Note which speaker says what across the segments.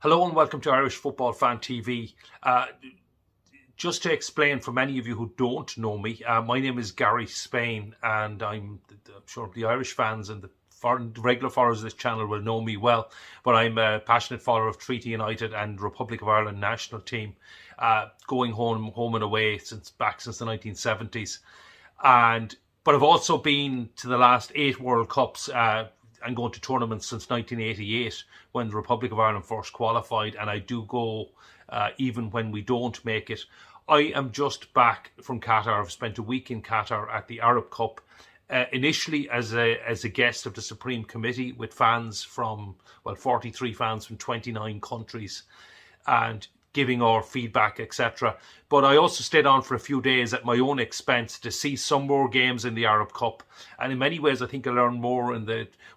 Speaker 1: Hello and welcome to Irish Football Fan TV. Just to explain for many of you who don't know me, my name is Gary Spain, and I'm sure the Irish fans and the regular followers of this channel will know me well, but I'm a passionate follower of Treaty United and Republic of Ireland national team, going home and away since the 1970s. But I've also been to the last 8 World Cups and going to tournaments since 1988 when the Republic of Ireland first qualified, and I do go even when we don't make it. I am just back from Qatar. I've spent a week in Qatar at the Arab Cup, initially as a guest of the Supreme Committee with fans from, 43 fans from 29 countries, and giving our feedback, etc. But I also stayed on for a few days at my own expense to see some more games in the Arab Cup. And in many ways, I think I learned more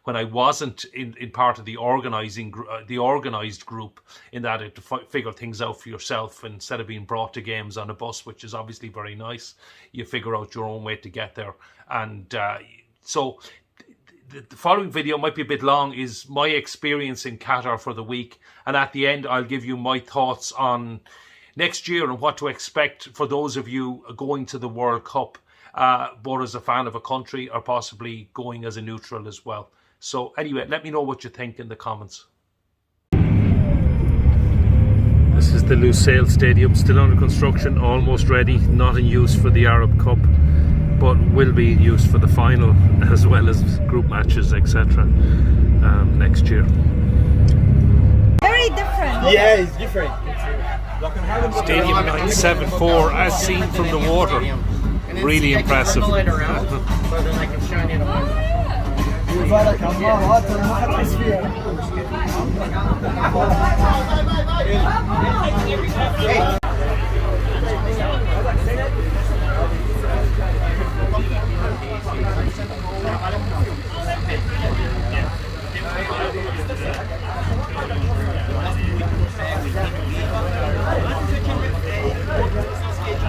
Speaker 1: when I wasn't in part of the organised group, in that it to figure things out for yourself instead of being brought to games on a bus, which is obviously very nice. You figure out your own way to get there. And so the following video might be a bit long, is my experience in Qatar for the week, and at the end I'll give you my thoughts on next year and what to expect for those of you going to the World Cup, both as a fan of a country or possibly going as a neutral as well. So anyway, let me know what you think in the comments. This is the Lusail Stadium, still under construction, almost ready, not in use for the Arab Cup, but will be used for the final as well as group matches, etc. Next year.
Speaker 2: Very different.
Speaker 3: Yeah, it's different.
Speaker 1: Stadium 974 as seen from the water. Really impressive.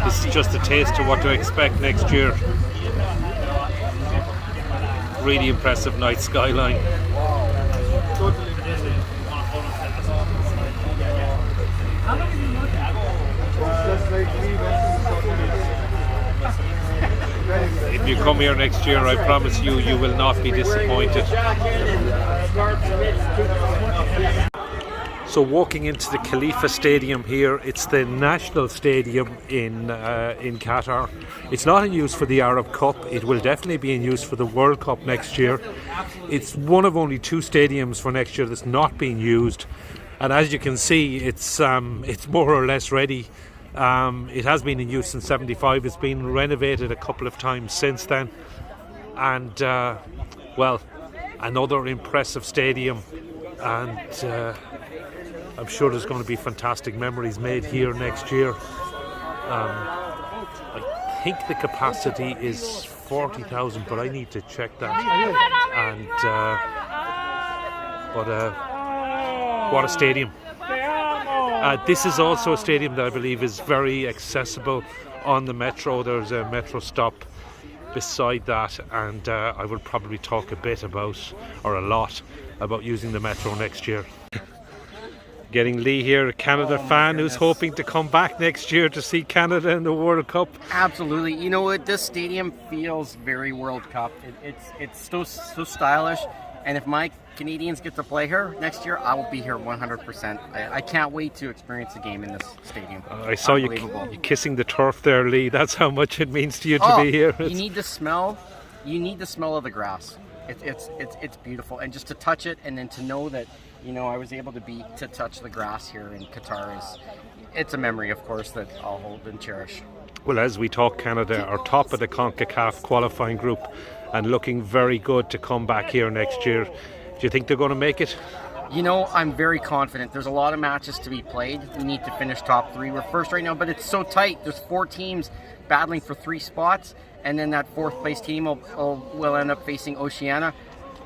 Speaker 1: This is just a taste of what to expect next year. Really impressive night skyline. If you come here next year, I promise you, you will not be disappointed. So walking into the Khalifa Stadium here, it's the national stadium in Qatar. It's not in use for the Arab Cup. It will definitely be in use for the World Cup next year. It's one of only 2 stadiums for next year that's not being used. And as you can see, it's more or less ready. It has been in use since '75. It's been renovated a couple of times since then. And, another impressive stadium. And I'm sure there's going to be fantastic memories made here next year. I think the capacity is 40,000, but I need to check that. And what a stadium. This is also a stadium that I believe is very accessible on the metro. There's a metro stop beside that, and I will probably talk a lot about using the metro next year. Getting Lee here, a Canada fan who's hoping to come back next year to see Canada in the World Cup.
Speaker 4: Absolutely. You know what? This stadium feels very World Cup. It's so stylish. And if my Canadians get to play here next year, I will be here 100%. I can't wait to experience the game in this stadium.
Speaker 1: I saw you kissing the turf there, Lee. That's how much it means to you to be here.
Speaker 4: You need the smell. You need the smell of the grass. It's beautiful, and just to touch it, and then to know that, you know, I was able to touch the grass here in Qatar it's a memory, of course, that I'll hold and cherish.
Speaker 1: Well, as we talk, Canada are top of the CONCACAF qualifying group and looking very good to come back here next year. Do you think they're going to make it?
Speaker 4: You know, I'm very confident. There's a lot of matches to be played. We need to finish top 3. We're first right now, but it's so tight. There's 4 teams battling for 3 spots, and then that 4th place team will end up facing Oceania.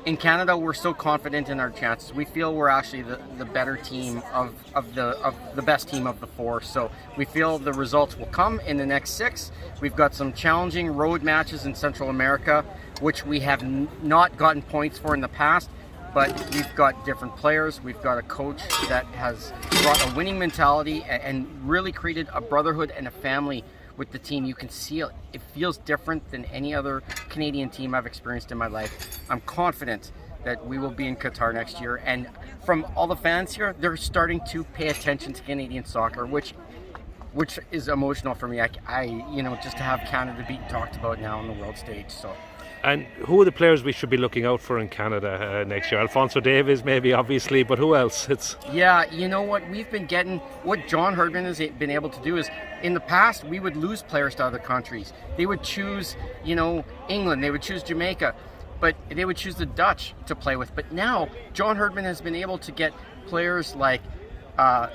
Speaker 4: In Canada, we're so confident in our chances. We feel we're actually the better team of the best team of the 4. So we feel the results will come in the next 6. We've got some challenging road matches in Central America, which we have not gotten points for in the past. but we've got different players. We've got a coach that has brought a winning mentality and really created a brotherhood and a family with the team. You can see it feels different than any other Canadian team I've experienced in my life. I'm confident that we will be in Qatar next year, and from all the fans here, they're starting to pay attention to Canadian soccer, which is emotional for me. I just to have Canada being talked about now on the world stage. So.
Speaker 1: And who are the players we should be looking out for in Canada next year? Alphonso Davies, maybe, obviously, but who else?
Speaker 4: Yeah, you know what? We've been getting, what John Herdman has been able to do is, in the past, we would lose players to other countries. They would choose, England, they would choose Jamaica, but they would choose the Dutch to play with. But now, John Herdman has been able to get players like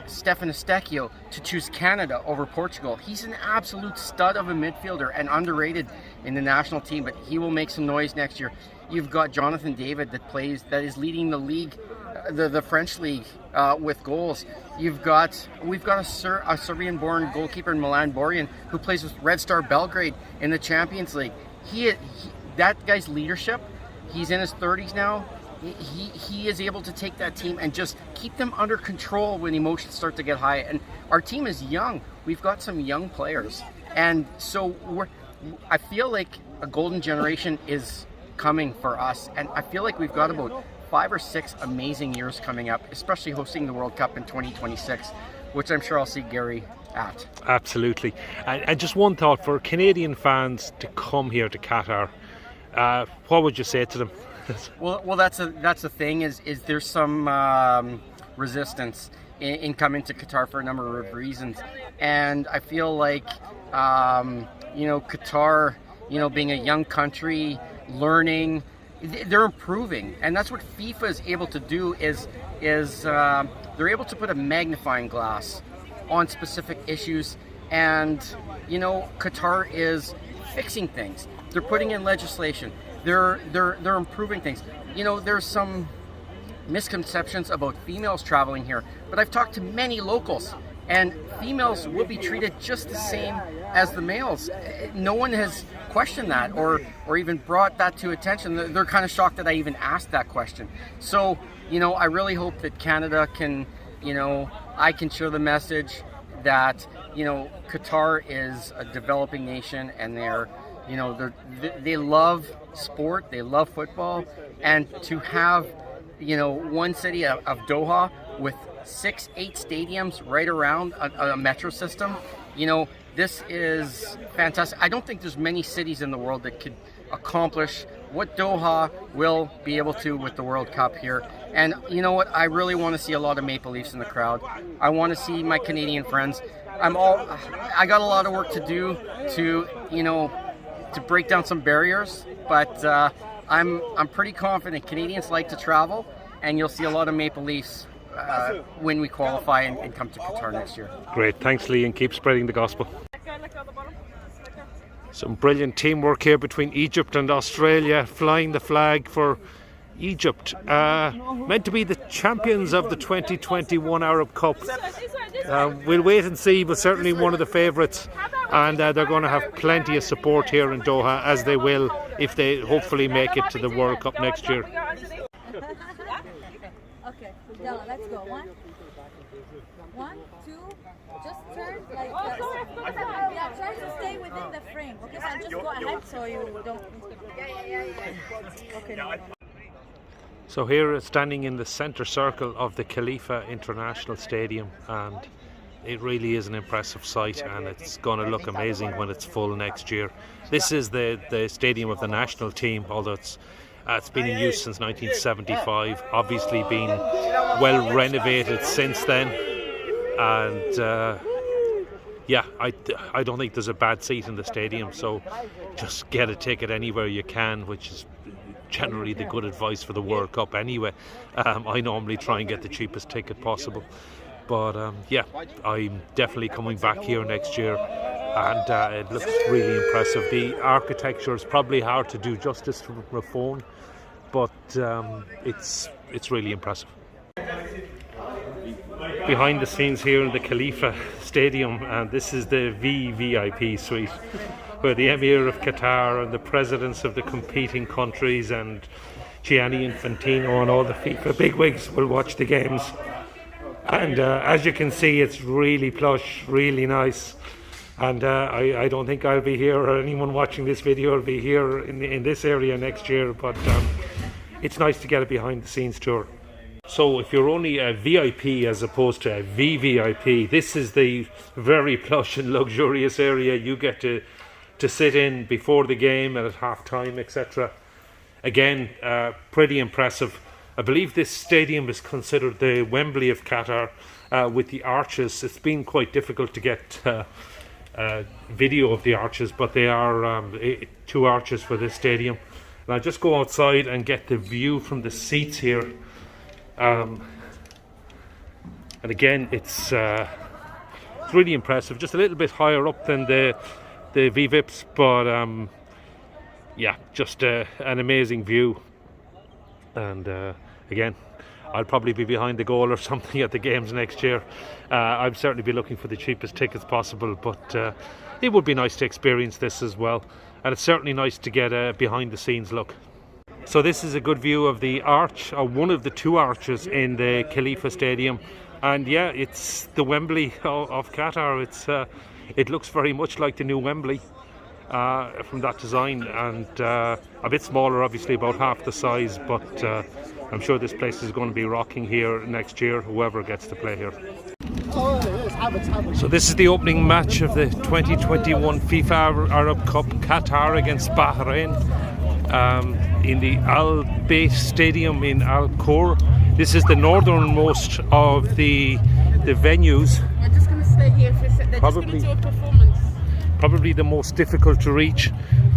Speaker 4: Stefan Estequio to choose Canada over Portugal. He's an absolute stud of a midfielder and underrated in the national team, but he will make some noise next year. You've got Jonathan David that is leading the league, the French league, with goals. We've got a Serbian-born goalkeeper in Milan Borjan who plays with Red Star Belgrade in the Champions League. That guy's leadership. He's in his 30s now. He is able to take that team and just keep them under control when emotions start to get high. And our team is young. We've got some young players. And so I feel like a golden generation is coming for us. And I feel like we've got about 5 or 6 amazing years coming up, especially hosting the World Cup in 2026, which I'm sure I'll see Gary at.
Speaker 1: Absolutely. And just one thought for Canadian fans to come here to Qatar, what would you say to them?
Speaker 4: Well, that's the thing is there's some resistance in coming to Qatar for a number of reasons, and I feel like Qatar, being a young country, learning, they're improving, and that's what FIFA is able to do is they're able to put a magnifying glass on specific issues, and Qatar is fixing things. They're putting in legislation. They're improving things. There's some misconceptions about females traveling here, but I've talked to many locals, and females will be treated just the same as the males. No one has questioned that or even brought that to attention. They're kind of shocked that I even asked that question. So, I really hope that Canada can, I can share the message that, Qatar is a developing nation, and they love sport, they love football, and to have one city of Doha with 6-8 stadiums right around a metro system, this is fantastic. I don't think there's many cities in the world that could accomplish what Doha will be able to with the World Cup here. And you know what, I really want to see a lot of Maple Leafs in the crowd. I want to see my Canadian friends. I got a lot of work to do to break down some barriers, but I'm pretty confident. Canadians like to travel, and you'll see a lot of Maple Leafs when we qualify and come to Qatar next year.
Speaker 1: Great, thanks Lee, and keep spreading the gospel. Some brilliant teamwork here between Egypt and Australia, flying the flag for Egypt, meant to be the champions of the 2021 Arab Cup. We'll wait and see, but certainly one of the favourites, and they're going to have plenty of support here in Doha, as they will if they hopefully make it to the World Cup next year.
Speaker 2: Okay, Della, let's go. 1, 2, just turn like yeah, try to stay within the frame. Okay, so just go ahead so you don't. Okay, no.
Speaker 1: So here, standing in the centre circle of the Khalifa International Stadium, and it really is an impressive sight, and it's going to look amazing when it's full next year. This is the stadium of the national team, although it's been in use since 1975, obviously been well renovated since then, and yeah, I don't think there's a bad seat in the stadium, so just get a ticket anywhere you can, which is generally the good advice for the World Cup anyway. I normally try and get the cheapest ticket possible, but yeah, I'm definitely coming back here next year, and it looks really impressive. The architecture is probably hard to do justice from a phone, but it's really impressive. Behind the scenes here in the Khalifa Stadium, and this is the VVIP suite, where the Emir of Qatar and the presidents of the competing countries and Gianni Infantino and all the FIFA bigwigs will watch the games. And as you can see, it's really plush, really nice. And I don't think I'll be here, or anyone watching this video will be here in this area next year, but it's nice to get a behind the scenes tour. So if you're only a VIP as opposed to a VVIP, this is the very plush and luxurious area you get to sit in before the game and at half time, etc. Again, pretty impressive. I believe this stadium is considered the Wembley of Qatar, with the arches. It's been quite difficult to get video of the arches, but they are 2 arches for this stadium. And I'll just go outside and get the view from the seats here. And again, it's really impressive. Just a little bit higher up than the VVIPs, but yeah, just an amazing view. And again, I'll probably be behind the goal or something at the games next year. I'd certainly be looking for the cheapest tickets possible, but it would be nice to experience this as well. And it's certainly nice to get a behind the scenes look. So this is a good view of the arch, or one of the 2 arches in the Khalifa Stadium. And yeah, it's the Wembley of Qatar. It looks very much like the new Wembley from that design, and a bit smaller, obviously, about half the size, but I'm sure this place is going to be rocking here next year, whoever gets to play here. So this is the opening match of the 2021 FIFA Arab Cup, Qatar against Bahrain, in the Al Bayt Stadium in Al Khor. This is the northernmost of the venues.
Speaker 3: We're just going to stay here for a second. They're just going to do a performance.
Speaker 1: Probably the most difficult to reach.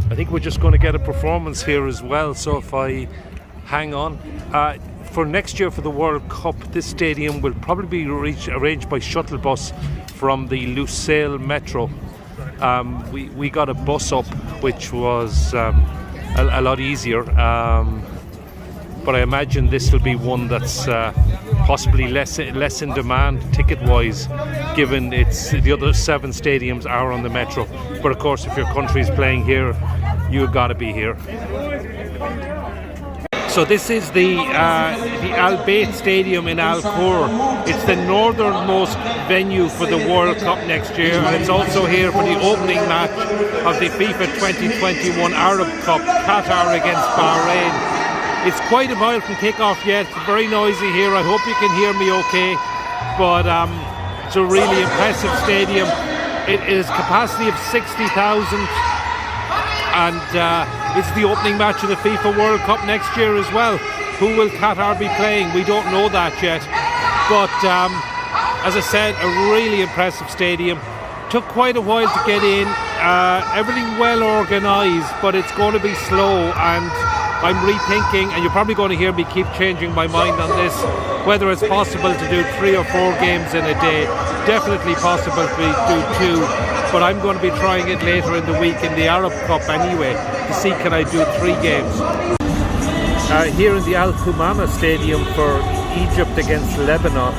Speaker 1: I think we're just going to get a performance here as well, so if I hang on. For next year for the World Cup, this stadium will probably be arranged by shuttle bus from the Lusail Metro. We got a bus up, which was a lot easier, but I imagine this will be one that's possibly less in demand ticket-wise, given the other 7 stadiums are on the Metro. But of course, if your country is playing here, you've got to be here. So this is the Al Bayt Stadium in Al Khor. It's the northernmost venue for the World Cup next year, and it's also here for the opening match of the FIFA 2021 Arab Cup, Qatar against Bahrain. It's quite a while from kick-off yet. It's very noisy here. I hope you can hear me okay, but it's a really impressive stadium. It is capacity of 60,000. And it's the opening match of the FIFA World Cup next year as well. Who will Qatar be playing? We don't know that yet. But as I said, a really impressive stadium. Took quite a while to get in. Everything well organised, but it's going to be slow. And I'm rethinking, and you're probably going to hear me keep changing my mind on this, whether it's possible to do 3 or 4 games in a day. Definitely possible to do 2. But I'm going to be trying it later in the week in the Arab Cup anyway, to see can I do 3 games. Here in the Al Thumama Stadium for Egypt against Lebanon,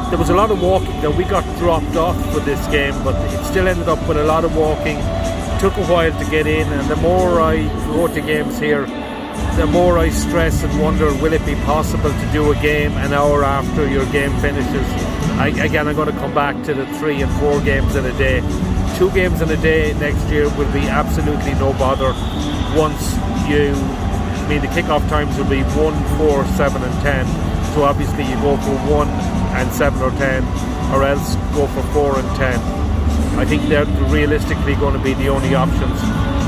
Speaker 1: there was a lot of walking. Now, we got dropped off for this game, but it still ended up with a lot of walking. It took a while to get in, and the more I go to games here, the more I stress and wonder, will it be possible to do a game an hour after your game finishes? Again, I'm going to come back to the 3 and 4 games in a day. 2 games in a day next year will be absolutely no bother. The kick-off times will be 1, 4, 7 and 10. So obviously you go for 1 and 7 or 10, or else go for 4 and 10. I think they're realistically going to be the only options.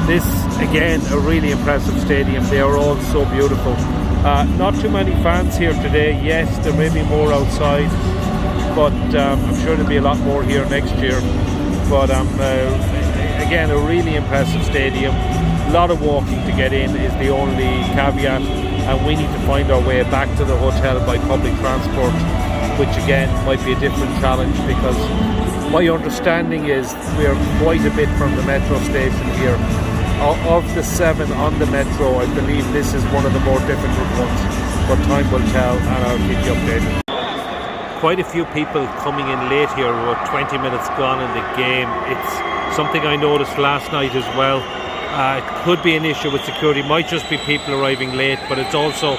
Speaker 1: This, again, a really impressive stadium. They are all so beautiful. Not too many fans here today. Yes, there may be more outside, but I'm sure there'll be a lot more here next year. But again, a really impressive stadium. A lot of walking to get in is the only caveat, and we need to find our way back to the hotel by public transport, which again might be a different challenge, because my understanding is we are quite a bit from the metro station here. Of the 7 on the metro, I believe this is one of the more difficult ones, but time will tell, and I'll keep you updated. Quite a few people coming in late here, about 20 minutes gone in the game. It's something I noticed last night as well. It could be an issue with security. It might just be people arriving late, but it's also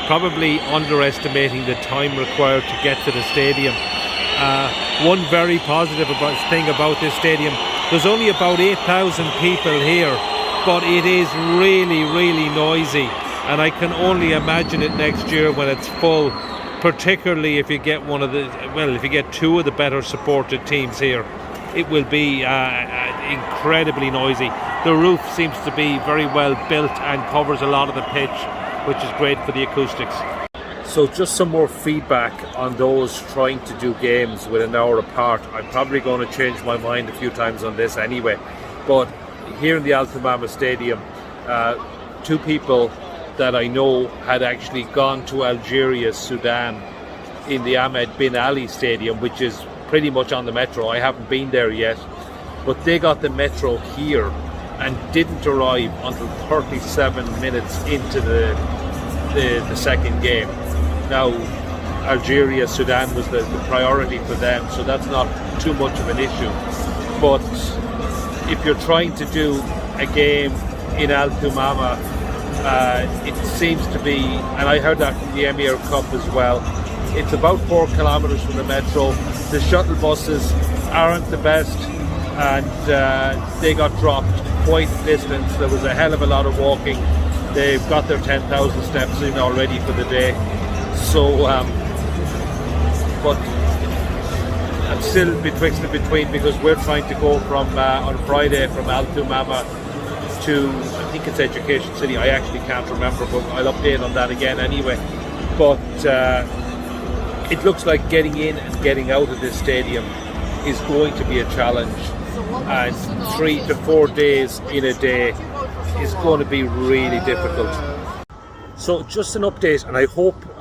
Speaker 1: probably underestimating the time required to get to the stadium. One very positive thing about this stadium, there's only about 8,000 people here, but it is really, really noisy, and I can only imagine it next year when it's full, particularly if you get if you get two of the better supported teams here. It will be incredibly noisy. The roof seems to be very well built and covers a lot of the pitch, which is great for the acoustics. So just some more feedback on those trying to do games with an hour apart. I'm probably going to change my mind a few times on this anyway. But here in the Al Thumama Stadium, two people that I know had actually gone to Algeria, Sudan, in the Ahmed bin Ali Stadium, which is pretty much on the metro. I haven't been there yet, but they got the metro here and didn't arrive until 37 minutes into the second game. Now, Algeria, Sudan was the priority for them, so that's not too much of an issue. But if you're trying to do a game in Al Thumama, it seems to be, and I heard that from the Emir Cup as well, it's about 4 kilometres from the metro. The shuttle buses aren't the best, and they got dropped quite a distance. There was a hell of a lot of walking. They've got their 10,000 steps in already for the day. So, but I'm still betwixt and between, because we're trying to go from on Friday from Al Thumama to, I think it's Education City. I actually can't remember, but I'll update on that again anyway. But it looks like getting in and getting out of this stadium is going to be a challenge, and 3 to 4 days in a day is going to be really difficult. So just an update, and I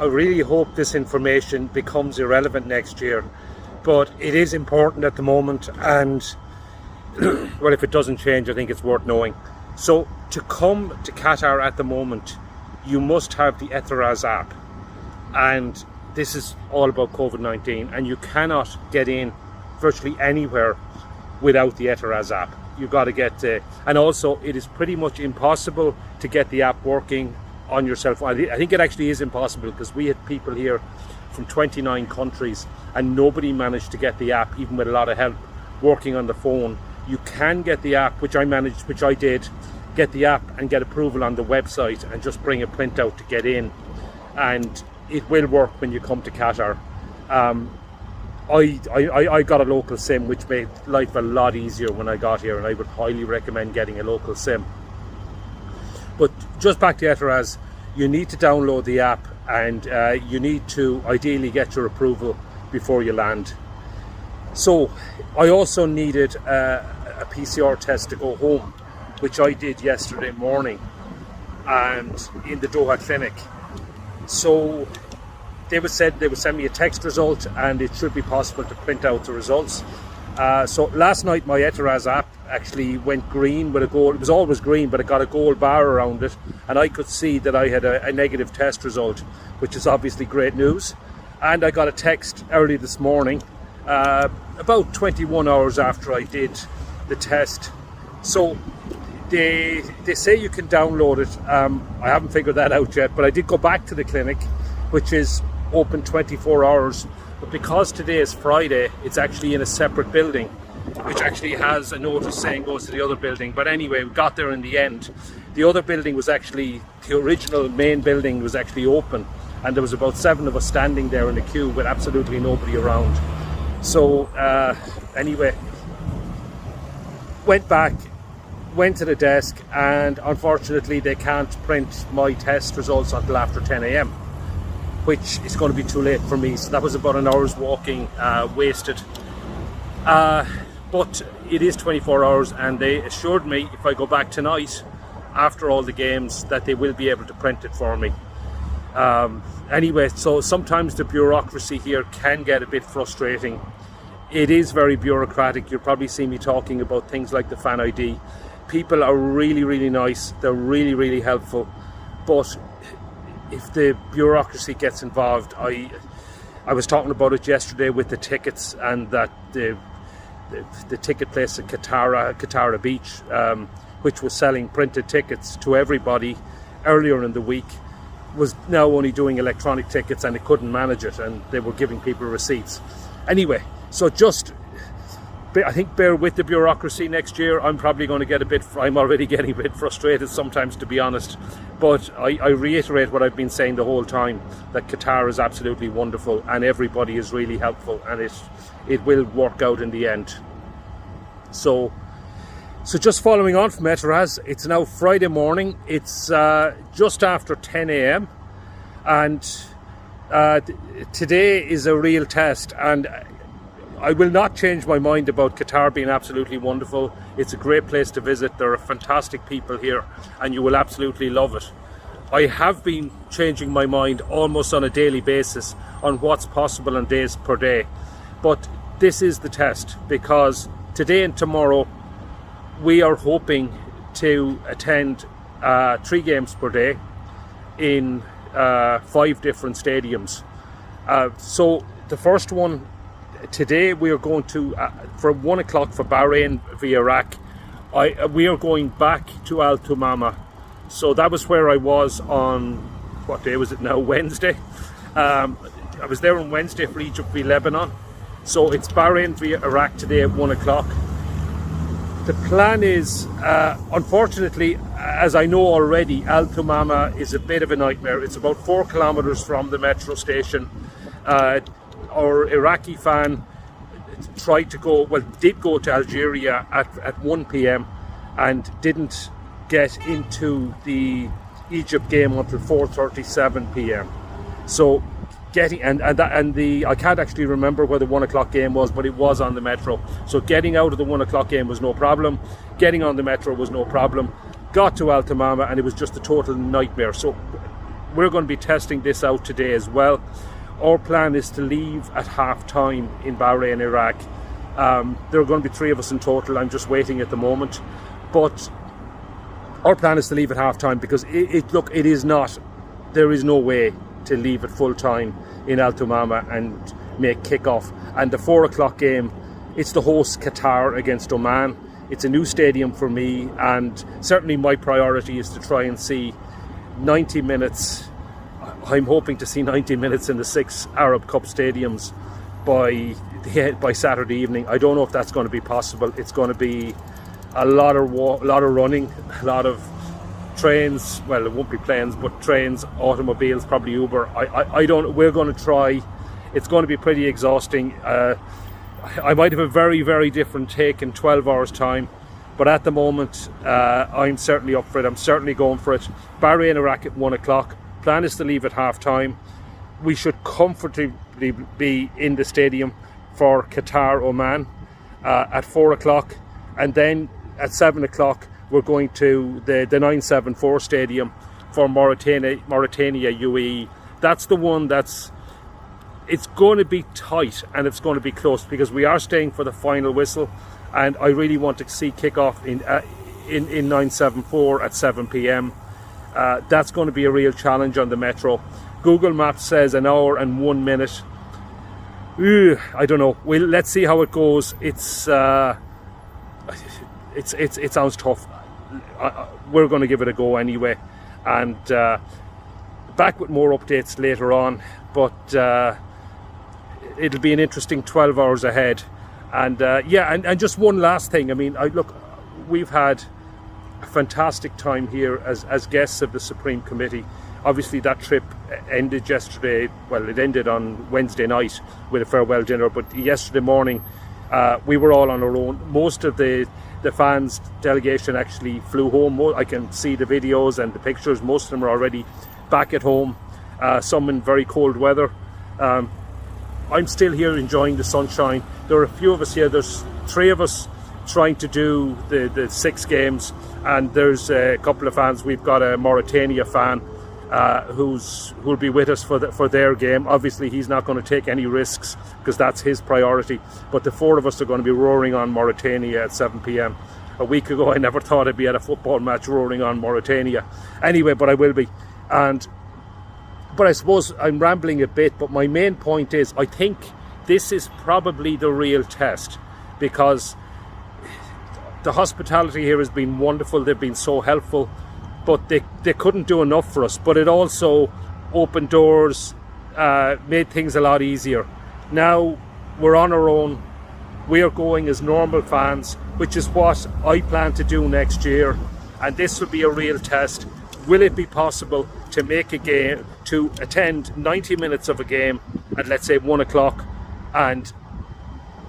Speaker 1: really hope this information becomes irrelevant next year, but it is important at the moment, and well, if it doesn't change, I think it's worth knowing. So to come to Qatar at the moment, you must have the Etiraz app, and this is all about COVID-19, and you cannot get in virtually anywhere without the Etiraz app. You've got to get and also it is pretty much impossible to get the app working on your cell phone. I think it actually is impossible, because we had people here from 29 countries and nobody managed to get the app, even with a lot of help, working on the phone. You can get the app, which I managed, which I did, get the app and get approval on the website and just bring a printout to get in, and it will work when you come to Qatar. I got a local SIM, which made life a lot easier when I got here, and I would highly recommend getting a local SIM. But just back to Etiraz, you need to download the app, and you need to ideally get your approval before you land. So I also needed a PCR test to go home, which I did yesterday morning, and in the Doha clinic. So they said they would send me a text result, and it should be possible to print out the results. So last night my Etiraz app actually went green with a gold. It was always green, but it got a gold bar around it, and I could see that I had a negative test result, which is obviously great news. And I got a text early this morning, about 21 hours after I did the test. So they say you can download it. I haven't figured that out yet, but I did go back to the clinic, which is open 24 hours. But because today is Friday, it's actually in a separate building, which actually has a notice saying goes to the other building. But anyway, we got there in the end. The other building was actually, the original main building was actually open, and there was about 7 of us standing there in a queue with absolutely nobody around. So anyway, went back, went to the desk, and unfortunately they can't print my test results until after 10 a.m, which is going to be too late for me. So that was about an hour's walking wasted. But it is 24 hours, and they assured me if I go back tonight after all the games that they will be able to print it for me. Anyway, so sometimes the bureaucracy here can get a bit frustrating. It is very bureaucratic. You'll probably see me talking about things like the fan ID. People are really, really nice. They're really, really helpful. But if the bureaucracy gets involved, I was talking about it yesterday with the tickets, and that the ticket place at Katara Beach, which was selling printed tickets to everybody earlier in the week, was now only doing electronic tickets, and it couldn't manage it, and they were giving people receipts. Anyway, so just, I think, bear with the bureaucracy next year. I'm probably going to get I'm already getting a bit frustrated sometimes, to be honest. But I reiterate what I've been saying the whole time, that Qatar is absolutely wonderful and everybody is really helpful, and it will work out in the end. So just following on from Etiraz, it's now Friday morning. It's just after 10 a.m. and today is a real test, and I will not change my mind about Qatar being absolutely wonderful. It's a great place to visit. There are fantastic people here, and you will absolutely love it. I have been changing my mind almost on a daily basis on what's possible on days per day. But this is the test, because today and tomorrow we are hoping to attend 3 games per day in 5 different stadiums. So the first one, today we are going to, for 1 o'clock for Bahrain via Iraq, we are going back to Al Tumama. So that was where I was on, what day was it now, Wednesday. I was there on Wednesday for Egypt v Lebanon. So it's Bahrain via Iraq today at 1 o'clock. The plan is, unfortunately, as I know already, Al Tumama is a bit of a nightmare. It's about 4 kilometers from the metro station. Our Iraqi fan did go to Algeria at 1 p.m. and didn't get into the Egypt game until 4:37 p.m. So I can't actually remember where the 1 o'clock game was, but it was on the metro. So getting out of the 1 o'clock game was no problem. Getting on the metro was no problem. Got to Al Tumama and it was just a total nightmare. So we're going to be testing this out today as well. Our plan is to leave at half time in Bahrain, Iraq. There are going to be 3 of us in total. I'm just waiting at the moment. But our plan is to leave at half time, because there is no way to leave at full time in Al Tumama and make kickoff. And the 4 o'clock game, it's the host Qatar against Oman. It's a new stadium for me, and certainly my priority is to try and see 90 minutes. I'm hoping to see 90 minutes in the 6 Arab Cup stadiums by Saturday evening. I don't know if that's going to be possible. It's going to be a lot of running, a lot of trains. Well, it won't be planes, but trains, automobiles, probably Uber. We're going to try. It's going to be pretty exhausting. I might have a very, very different take in 12 hours time, but at the moment I'm certainly up for it. I'm certainly going for it. Bahrain, Iraq at 1 o'clock. Plan is to leave at half time. We should comfortably be in the stadium for Qatar Oman at 4 o'clock, and then at 7 o'clock we're going to the 974 stadium for Mauritania UAE. That's the one it's going to be tight and it's going to be close, because we are staying for the final whistle, and I really want to see kickoff in 974 at 7 p.m. That's going to be a real challenge on the metro. Google Maps says 1 hour and 1 minute. I don't know. Let's see how it goes. It sounds tough. We're going to give it a go anyway, and back with more updates later on. But it'll be an interesting 12 hours ahead. And and just one last thing. I mean, we've had a fantastic time here as guests of the Supreme Committee. Obviously that trip ended yesterday. Well, it ended on Wednesday night with a farewell dinner, but yesterday morning we were all on our own. Most of the fans delegation actually flew home. I can see the videos and the pictures. Most of them are already back at home, some in very cold weather. I'm still here enjoying the sunshine. There are a few of us here. There's 3 of us trying to do the 6 games, and there's a couple of fans. We've got a Mauritania fan who'll be with us for their game. Obviously he's not going to take any risks because that's his priority, but the 4 of us are going to be roaring on Mauritania at 7 p.m. A week ago I never thought I'd be at a football match roaring on Mauritania anyway, but I will be. But I suppose I'm rambling a bit, but my main point is I think this is probably the real test, because the hospitality here has been wonderful. They've been so helpful, but they couldn't do enough for us. But it also opened doors, made things a lot easier. Now we're on our own. We are going as normal fans, which is what I plan to do next year. And this will be a real test. Will it be possible to make a game, to attend 90 minutes of a game at, let's say, 1 o'clock and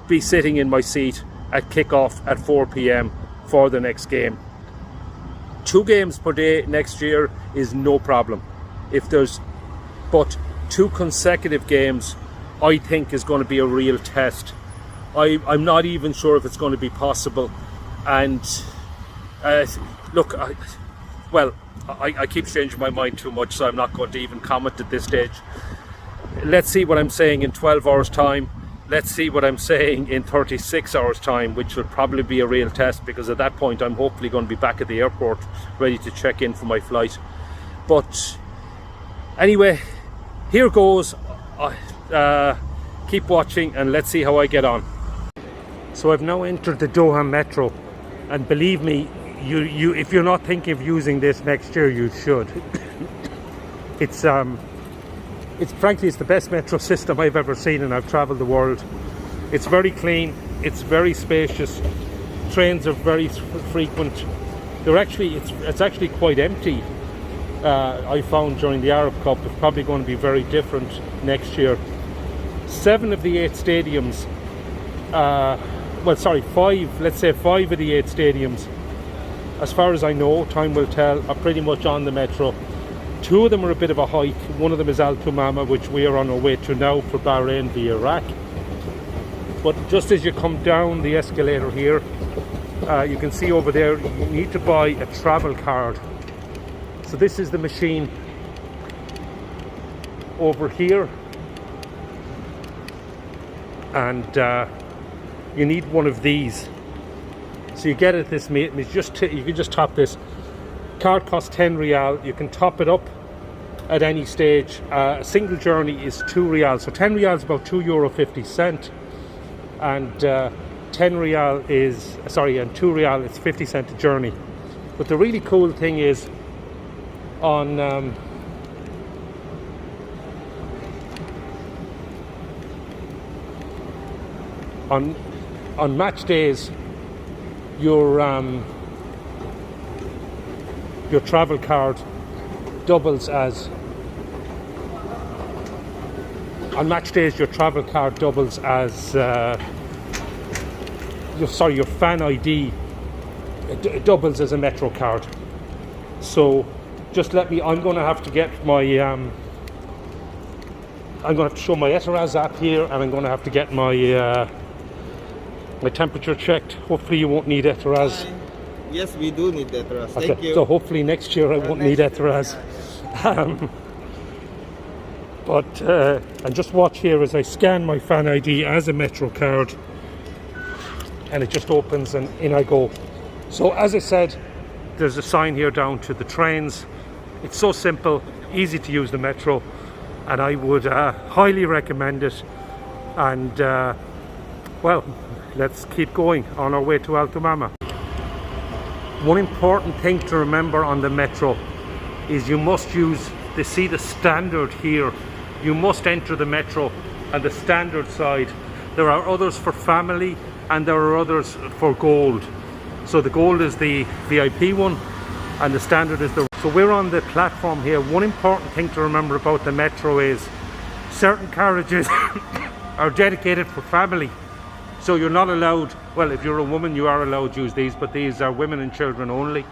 Speaker 1: be sitting in my seat at kick-off at 4 p.m. for the next game? 2 games per day next year is no problem. But 2 consecutive games, I think, is going to be a real test. I'm not even sure if it's going to be possible. And look, I keep changing my mind too much, so I'm not going to even comment at this stage. Let's see what I'm saying in 12 hours time. Let's see what I'm saying in 36 hours time, which will probably be a real test, because at that point I'm hopefully going to be back at the airport ready to check in for my flight. But anyway, here goes. Keep watching and let's see how I get on. So I've now entered the Doha Metro, and believe me, you if you're not thinking of using this next year, you should. It's frankly, it's the best metro system I've ever seen, and I've travelled the world. It's very clean, it's very spacious, trains are very frequent. It's actually quite empty. I found during the Arab Cup. It's probably going to be very different next year. 7 of the 8 stadiums, 5, let's say 5 of the 8 stadiums, as far as I know, time will tell, are pretty much on the metro. 2 of them are a bit of a hike. One of them is Al Tumama, which we are on our way to now for Bahrain via Iraq. But just as you come down the escalator here, you can see over there, you need to buy a travel card. So this is the machine over here, and you need one of these. So you get it, this mate, and you can just top this. Card costs 10 Riyal. You can top it up at any stage. A single journey is 2 Riyal. So 10 Riyal is about €2.50, and 10 Riyal is, and 2 Riyal is 50 cent a journey. But the really cool thing is, on match days, your travel card doubles as your fan ID doubles as a Metro card. So just I'm going to have to get my I'm going to have to show my Eteraz app here, and I'm going to have to get my my temperature checked. Hopefully you won't need Eteraz.
Speaker 5: Yes, we do need Eteraz.
Speaker 1: Okay.
Speaker 5: Thank you.
Speaker 1: So hopefully next year I won't need Eteraz. And just watch here as I scan my fan ID as a Metro card, and it just opens and in I go. So as I said, there's a sign here down to the trains. It's so simple, easy to use the Metro, and I would highly recommend it. And well, let's keep going on our way to Al Tumama. One important thing to remember on the Metro is you must use the standard here. You must enter the Metro and the standard side. There are others for family and there are others for gold. So the gold is the VIP one and the standard is the... So we're on the platform here. One important thing to remember about the Metro is certain carriages are dedicated for family. So you're not allowed, well, if you're a woman you are allowed to use these, but these are women and children only.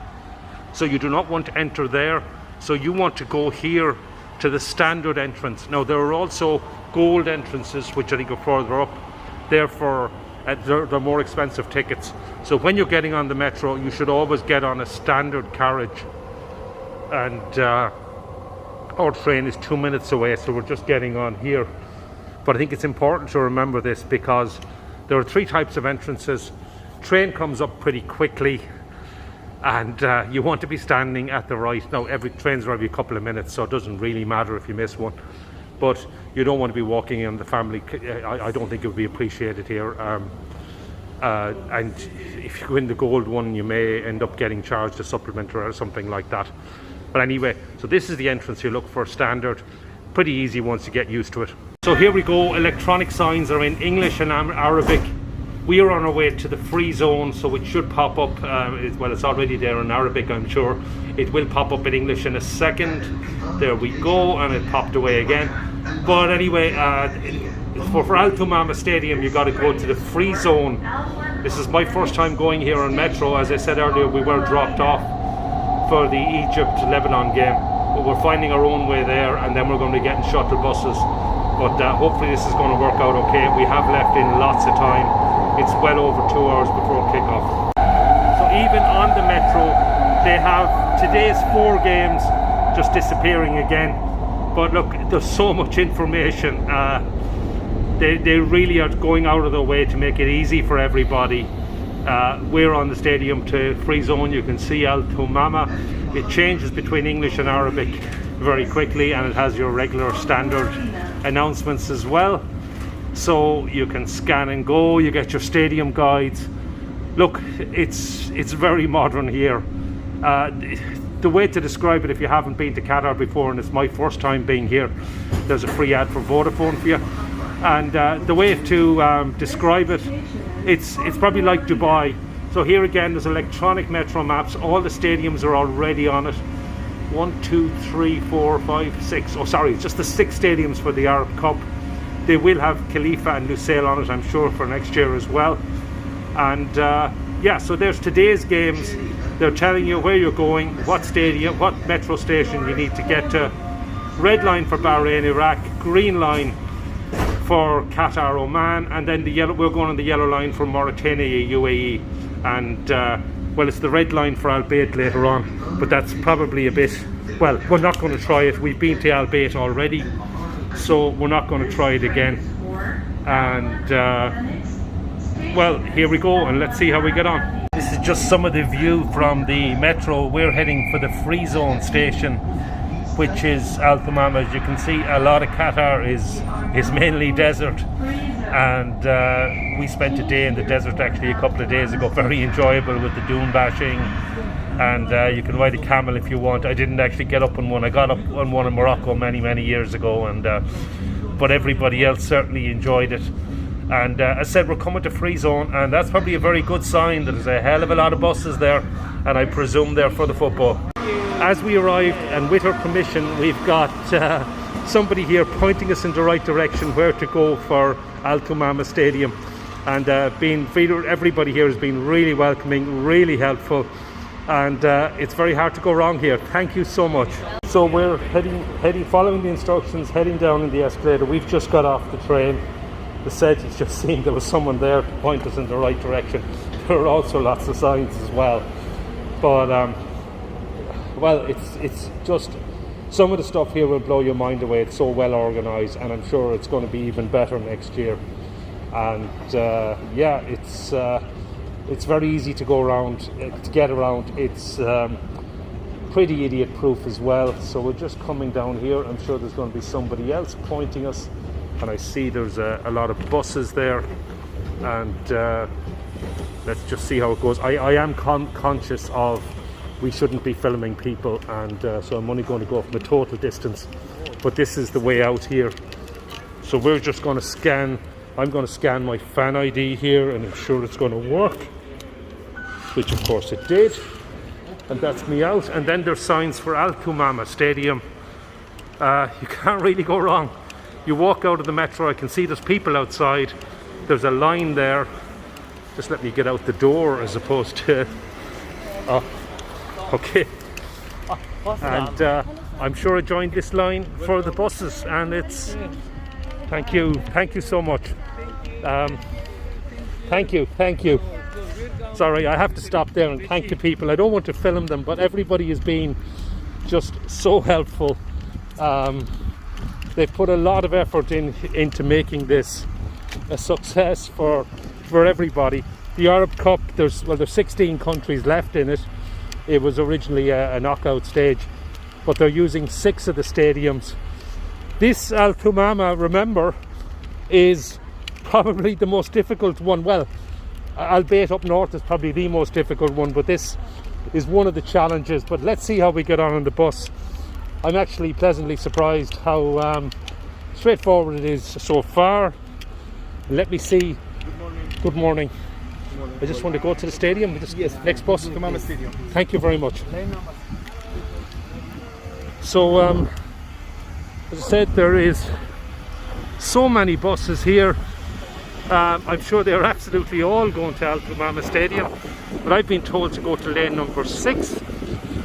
Speaker 1: So you do not want to enter there. So you want to go here to the standard entrance. Now there are also gold entrances which I think are further up. Therefore, they're more expensive tickets. So when you're getting on the Metro, you should always get on a standard carriage. And our train is 2 minutes away, so we're just getting on here. But I think it's important to remember this because there are 3 types of entrances. Train comes up pretty quickly, and you want to be standing at the right. Now every trains are every couple of minutes, so it doesn't really matter if you miss one. But you don't want to be walking in the family. I don't think it would be appreciated here. and if you win the gold one, you may end up getting charged a supplement or something like that. But anyway, so this is the entrance you look for, standard. Pretty easy once you get used to it. So here we go. Electronic signs are in English and Arabic. We are on our way to the free zone, so it should pop up. Well, it's already there in Arabic, I'm sure. It will pop up in English in a second. There we go, and it popped away again. But anyway, for Al Thumama Stadium, you got to go to the free zone. This is my first time going here on Metro. As I said earlier, we were dropped off for the Egypt-Lebanon game, but we're finding our own way there, and then we're going to be getting shuttle buses. But hopefully this is going to work out okay. We have left in lots of time. It's well over 2 hours before kickoff. So even on the Metro, they have today's 4 games just disappearing again. But look, there's so much information. They really are going out of their way to make it easy for everybody. We're on the stadium to free zone. You can see Al Thumama. It changes between English and Arabic very quickly, and it has your regular standard announcements as well. So you can scan and go. You get your stadium guides. Look, it's very modern here. The way to describe it, if you haven't been to Qatar before, and it's my first time being here, there's a free ad for Vodafone for you. And the way to describe it, it's probably like Dubai. So here again, there's electronic Metro maps. All the stadiums are already on it. 1, 2, 3, 4, 5, 6. Oh, sorry, it's just the 6 stadiums for the Arab Cup. They will have Khalifa and Lusail on it, I'm sure, for next year as well. And yeah, so there's today's games. They're telling you where you're going, what stadium, what metro station you need to get to. Red line for Bahrain, Iraq. Green line for Qatar, Oman. And then the yellow, we're going on the yellow line for Mauritania, UAE. And well, it's the red line for Al Bayt later on. But that's probably a bit, well, we're not going to try it. We've been to Al Bayt already, so we're not going to try it again. And well, here we go, and let's see how we get on. This is just some of the view from the Metro. We're heading for the free zone station, which is Al Thumama. As you can see, a lot of Qatar is mainly desert, and we spent a day in the desert actually a couple of days ago. Very enjoyable with the dune bashing, and you can ride a camel if you want. I didn't actually get up on one. I got up on one in Morocco many years ago, and but everybody else certainly enjoyed it. And as I said, we're coming to free zone, and that's probably a very good sign that there's a hell of a lot of buses there, and I presume they're for the football. As we arrived, and with her permission, we've got somebody here pointing us in the right direction where to go for Al Thumama Stadium. And everybody here has been really welcoming, really helpful, and it's very hard to go wrong here. Thank you so much. So we're heading, following the instructions, heading down in the escalator. We've just got off the train. The said he's just seen there was someone there to point us in the right direction. There are also lots of signs as well, but well, it's just some of the stuff here will blow your mind away. It's so well organised, and I'm sure it's going to be even better next year. And yeah, it's very easy to go around, to get around. It's pretty idiot proof as well. So we're just coming down here. I'm sure there's going to be somebody else pointing us. And I see there's a lot of buses there, and let's just see how it goes. I am conscious of we shouldn't be filming people, and so I'm only going to go from a total distance, but this is the way out here. So we're just going to scan. I'm going to scan my fan ID here and ensure it's going to work, which of course it did, and that's me out. And then there's signs for Al Thumama Stadium. You can't really go wrong. You walk out of the Metro, I can see there's people outside. There's a line there. Just let me get out the door as opposed to... Oh, okay. And I'm sure I joined this line for the buses, and it's... Thank you so much. Thank you. Sorry, I have to stop there and thank the people. I don't want to film them, but everybody has been just so helpful. They've put a lot of effort into making this a success for everybody. The Arab Cup, there's 16 countries left in it. It was originally a knockout stage, but they're using 6 of the stadiums. This Al Thumama, remember, is probably the most difficult one. Well, albeit up north is probably the most difficult one, but this is one of the challenges. But let's see how we get on the bus. I'm actually pleasantly surprised how straightforward it is so far. Let me see.
Speaker 5: Good morning.
Speaker 1: Good morning.
Speaker 5: Good morning.
Speaker 1: I just want to go to the stadium.
Speaker 5: Yes.
Speaker 1: Next bus.
Speaker 5: Tumama Stadium.
Speaker 1: Thank you very much. So, as I said, there is so many buses here. I'm sure they're absolutely all going to Altamama Stadium, but I've been told to go to lane number 6,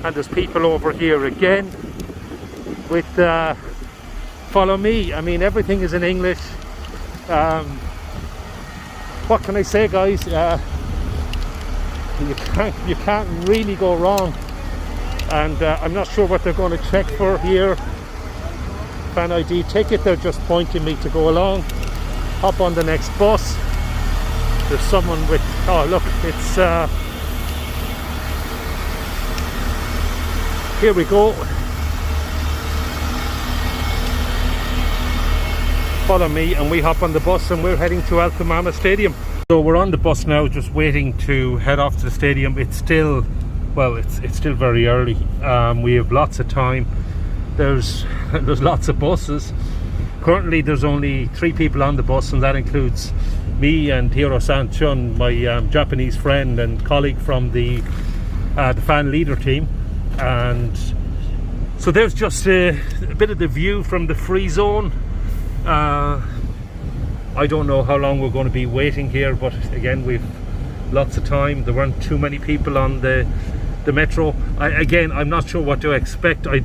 Speaker 1: and there's people over here again with follow me. I mean, everything is in English. What can I say, guys? You can't really go wrong, and I'm not sure what they're going to check for here. Fan ID ticket, they're just pointing me to go along. Hop on the next bus. There's someone with, oh look, it's here we go. Follow me and we hop on the bus and we're heading to Altamama Stadium. So we're on the bus now, just waiting to head off to the stadium. It's still, well, it's still very early. We have lots of time. There's lots of buses. Currently there's only 3 people on the bus, and that includes me and Hiro San-chun, my Japanese friend and colleague from the fan leader team. And so there's just a bit of the view from the free zone. I don't know how long we're going to be waiting here, but again, we've lots of time. There weren't too many people on the metro. I'm not sure what to expect. I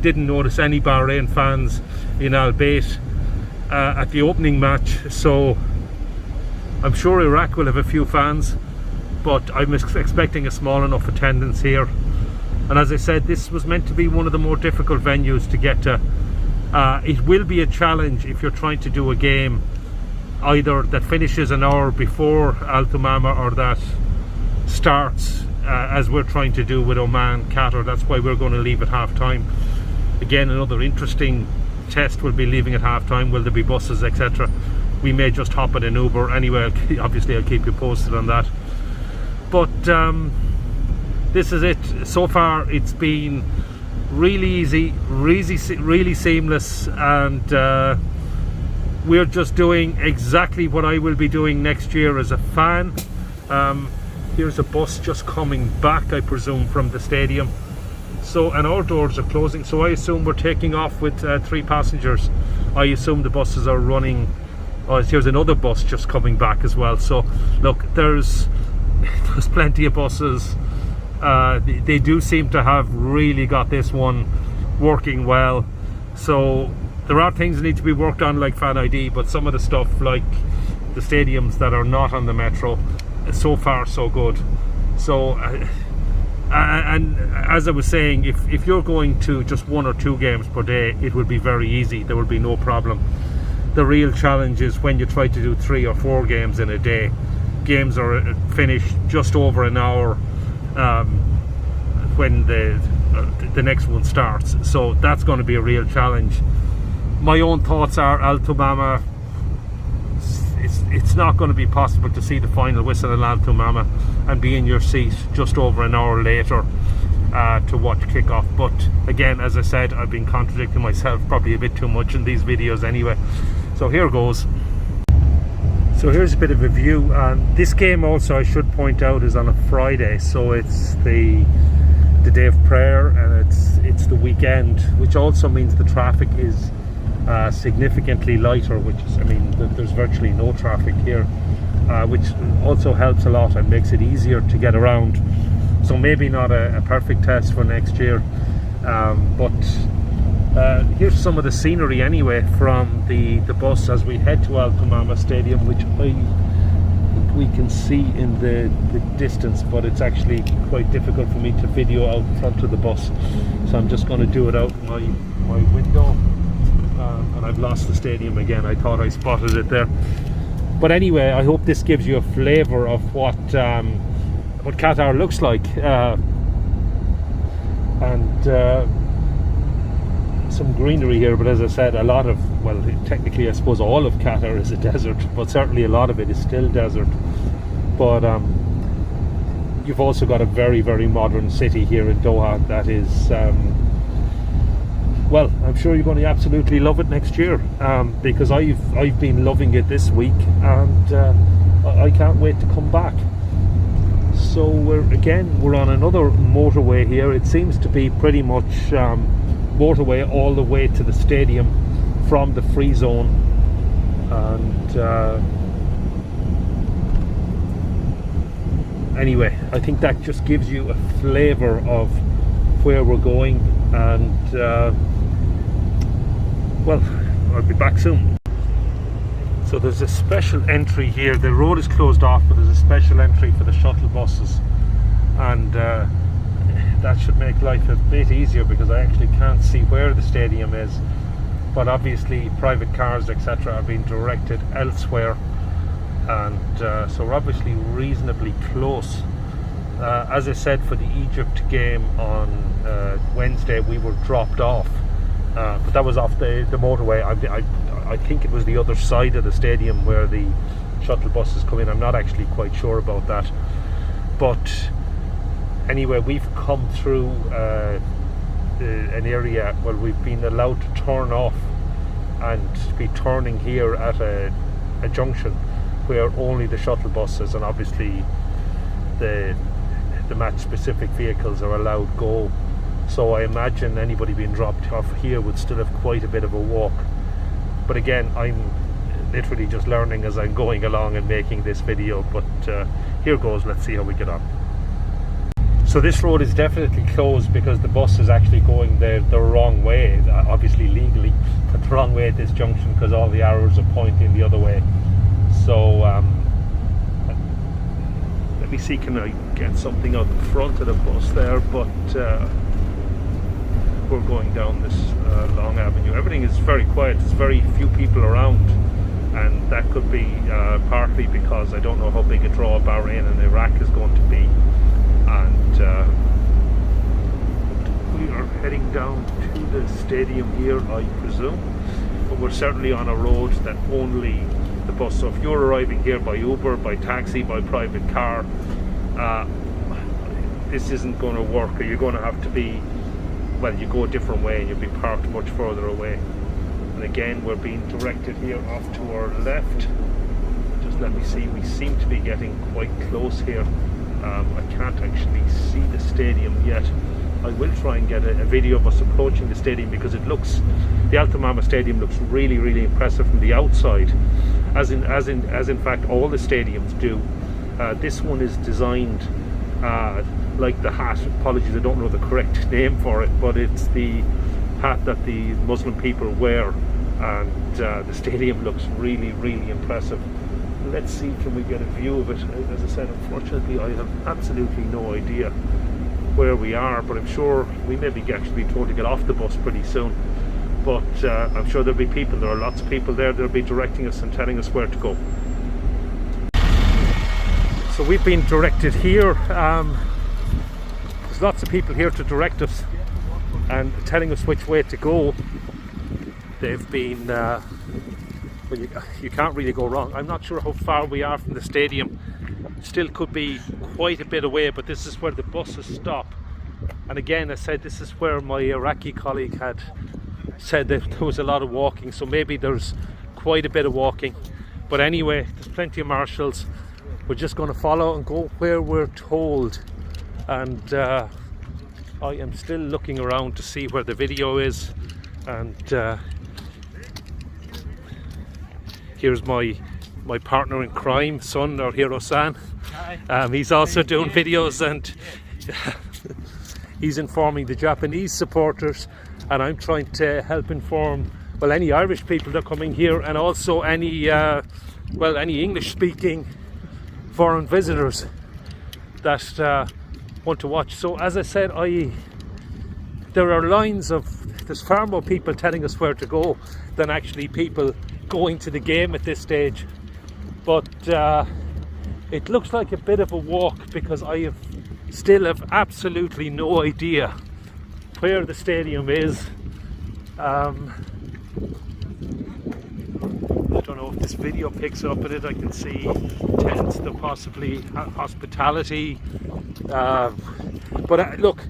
Speaker 1: didn't notice any Bahrain fans in Al Bayt at the opening match, so I'm sure Iraq will have a few fans, but I'm expecting a small enough attendance here. And as I said, this was meant to be one of the more difficult venues to get to. It will be a challenge if you're trying to do a game either that finishes an hour before Altamama or that starts as we're trying to do with Oman, Qatar. That's why we're going to leave at half time. Again, another interesting test. Will be leaving at half time. Will there be buses, etc.? We may just hop in an Uber. Anyway, obviously I'll keep you posted on that. But this is it. So far it's been really easy, really seamless, and we're just doing exactly what I will be doing next year as a fan. Here's a bus just coming back, I presume, from the stadium. So, and our doors are closing, so I assume we're taking off with 3 passengers. I assume the buses are running. Oh, here's another bus just coming back as well. So look, there's plenty of buses. They do seem to have really got this one working well. So there are things that need to be worked on, like fan ID, but some of the stuff like the stadiums that are not on the metro, so far so good. So and as I was saying, if you're going to just 1 or 2 games per day, it will be very easy. There will be no problem. The real challenge is when you try to do 3 or 4 games in a day. Games are finished just over an hour when the next one starts. So that's going to be a real challenge. My own thoughts are Altamama, it's not going to be possible to see the final whistle in Altamama and be in your seat just over an hour later to watch kickoff. But again, as I said, I've been contradicting myself probably a bit too much in these videos anyway. So here goes. So here's a bit of a view. This game also, I should point out, is on a Friday, so it's the day of prayer, and it's the weekend, which also means the traffic is significantly lighter, which is, I mean, there's virtually no traffic here, which also helps a lot and makes it easier to get around. So maybe not a perfect test for next year, but here's some of the scenery anyway from the bus as we head to Altamama Stadium, which I think we can see in the distance, but it's actually quite difficult for me to video out in front of the bus, so I'm just going to do it out my window. And I've lost the stadium again. I thought I spotted it there, but anyway, I hope this gives you a flavour of what Qatar looks like, and some greenery here. But as I said, a lot of, well, technically I suppose all of Qatar is a desert, but certainly a lot of it is still desert. but you've also got a very, very modern city here in Doha that is, well, I'm sure you're going to absolutely love it next year, because I've been loving it this week, and I can't wait to come back. So we're on another motorway here. It seems to be pretty much motorway all the way to the stadium from the free zone, and anyway, I think that just gives you a flavour of where we're going, and well, I'll be back soon. So there's a special entry here. The road is closed off, but there's a special entry for the shuttle buses, and that should make life a bit easier because I actually can't see where the stadium is, but obviously private cars etc. are being directed elsewhere, and so we're obviously reasonably close. As I said, for the Egypt game on Wednesday we were dropped off, but that was off the motorway. I think it was the other side of the stadium where the shuttle buses come in. I'm not actually quite sure about that, but anyway, we've come through an area where we've been allowed to turn off and be turning here at a junction where only the shuttle buses and obviously the match specific vehicles are allowed go. So I imagine anybody being dropped off here would still have quite a bit of a walk. But again, I'm literally just learning as I'm going along and making this video, but here goes. Let's see how we get on. So this road is definitely closed because the bus is actually going the wrong way, obviously legally, but the wrong way at this junction because all the arrows are pointing the other way. So let me see, can I get something out the front of the bus there, but we're going down this long avenue. Everything is very quiet. There's very few people around, and that could be partly because I don't know how big a draw Bahrain and Iraq is going to be, and we are heading down to the stadium here, I presume, but we're certainly on a road that only the bus. So if you're arriving here by Uber, by taxi, by private car, this isn't going to work, or you're going to have to be, well, you go a different way and you'll be parked much further away. And again, we're being directed here off to our left. Just let me see, we seem to be getting quite close here. I can't actually see the stadium yet. I will try and get a video of us approaching the stadium because it looks, the Al Tamama Stadium looks really, really impressive from the outside, as in fact all the stadiums do. This one is designed like the hat, apologies I don't know the correct name for it, but it's the hat that the Muslim people wear, and the stadium looks really, really impressive. Let's see, can we get a view of it? As I said, unfortunately I have absolutely no idea where we are, but I'm sure we may be actually being told to get off the bus pretty soon, but I'm sure there'll be people, there are lots of people there that'll be directing us and telling us where to go. So we've been directed here. There's lots of people here to direct us and telling us which way to go. They've been well, you can't really go wrong. I'm not sure how far we are from the stadium. Still could be quite a bit away, but this is where the buses stop. And again, I said this is where my Iraqi colleague had said that there was a lot of walking, so maybe there's quite a bit of walking. But anyway, there's plenty of marshals. We're just going to follow and go where we're told, and I am still looking around to see where the video is, and here's my partner in crime, son, or hero San. He's also doing videos, and he's informing the Japanese supporters, and I'm trying to help inform, well, any Irish people that are coming here, and also any well, any English speaking foreign visitors that want to watch. So as I said, there are lines of, there's far more people telling us where to go than actually people going to the game at this stage, but it looks like a bit of a walk because I still have absolutely no idea where the stadium is. I don't know know if this video picks up in it. I can see tents, the possibly hospitality. But look,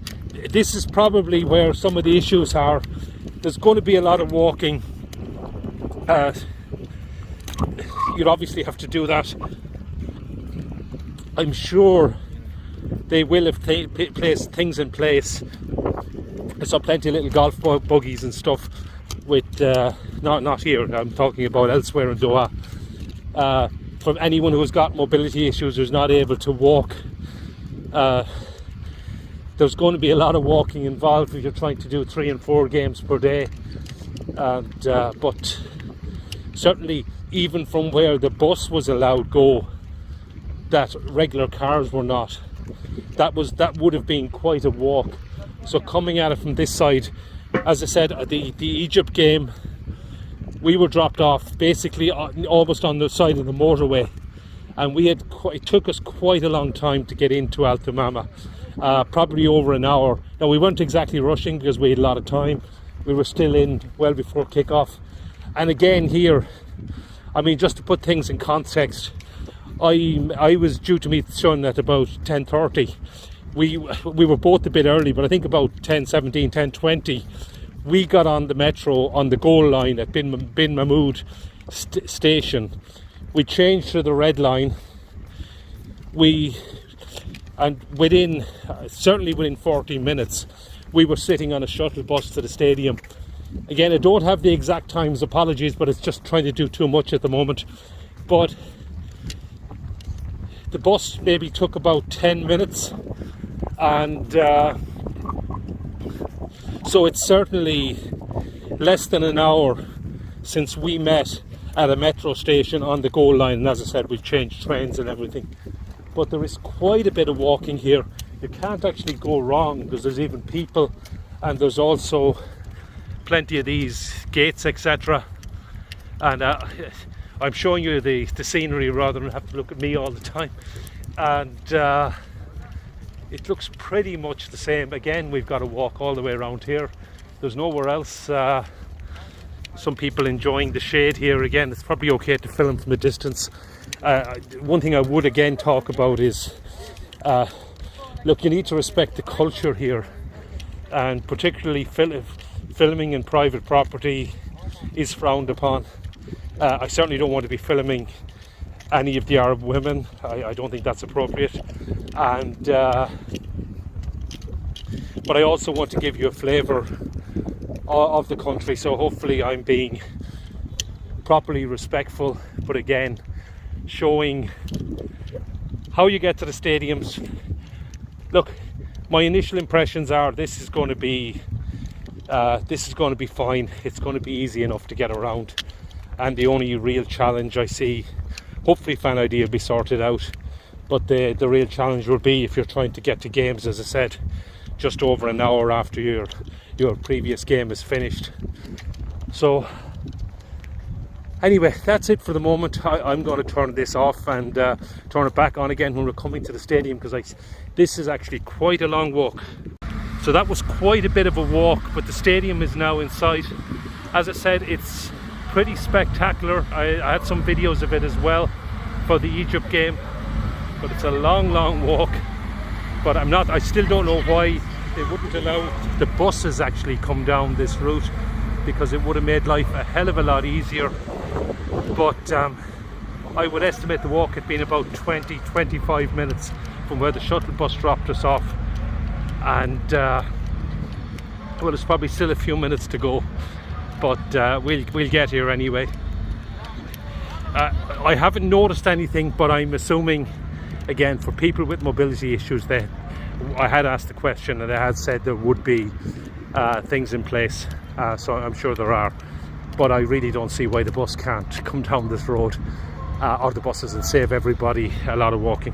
Speaker 1: this is probably where some of the issues are. There's going to be a lot of walking. You'd obviously have to do that. I'm sure they will have placed things in place. I saw plenty of little golf buggies and stuff with, not here, I'm talking about elsewhere in Doha. From anyone who has got mobility issues, who's not able to walk. There's going to be a lot of walking involved if you're trying to do 3 and 4 games per day. And, but certainly even from where the bus was allowed go, that regular cars were not. That would have been quite a walk. So coming at it from this side, as I said, the Egypt game, we were dropped off basically almost on the side of the motorway, and it took us quite a long time to get into Al Thumama, probably over an hour. Now we weren't exactly rushing because we had a lot of time. We were still in well before kickoff. And again here, I mean, just to put things in context, I was due to meet the son at about 10:30. We were both a bit early, but I think about 10:17, 10:20, we got on the metro on the goal line at Bin Mahmoud station. We changed to the red line. And certainly within 14 minutes, we were sitting on a shuttle bus to the stadium. Again, I don't have the exact times, apologies, but it's just trying to do too much at the moment. But the bus maybe took about 10 minutes, and so it's certainly less than an hour since we met at a metro station on the goal line. And as I said, we've changed trains and everything. But there is quite a bit of walking here. You can't actually go wrong because there's even people, and there's also plenty of these gates, etc. And I'm showing you the scenery rather than have to look at me all the time. And it looks pretty much the same. Again, we've got to walk all the way around here. There's nowhere else. Some people enjoying the shade here. Again, it's probably okay to film from a distance. One thing I would again talk about is, look, you need to respect the culture here, and particularly filming in private property is frowned upon. I certainly don't want to be filming any of the Arab women. I don't think that's appropriate. And but I also want to give you a flavour of the country, so hopefully I'm being properly respectful, but again showing how you get to the stadiums. Look, my initial impressions are this is going to be fine. It's going to be easy enough to get around, and the only real challenge I see, hopefully fan ID will be sorted out, but the real challenge will be if you're trying to get to games, as I said, just over an hour after your previous game is finished. So anyway, that's it for the moment. I'm going to turn this off and turn it back on again when we're coming to the stadium, because this is actually quite a long walk. So that was quite a bit of a walk, but the stadium is now in sight. As I said, it's pretty spectacular. I had some videos of it as well for the Egypt game, but it's a long walk. But I still don't know why they wouldn't allow the buses actually come down this route, because it would have made life a hell of a lot easier. But I would estimate the walk had been about 20-25 minutes from where the shuttle bus dropped us off, and well, there's probably still a few minutes to go, but we'll get here anyway. I haven't noticed anything, but I'm assuming, again, for people with mobility issues, I had asked the question and they had said there would be things in place, so I'm sure there are, but I really don't see why the bus can't come down this road, or the buses, and save everybody a lot of walking.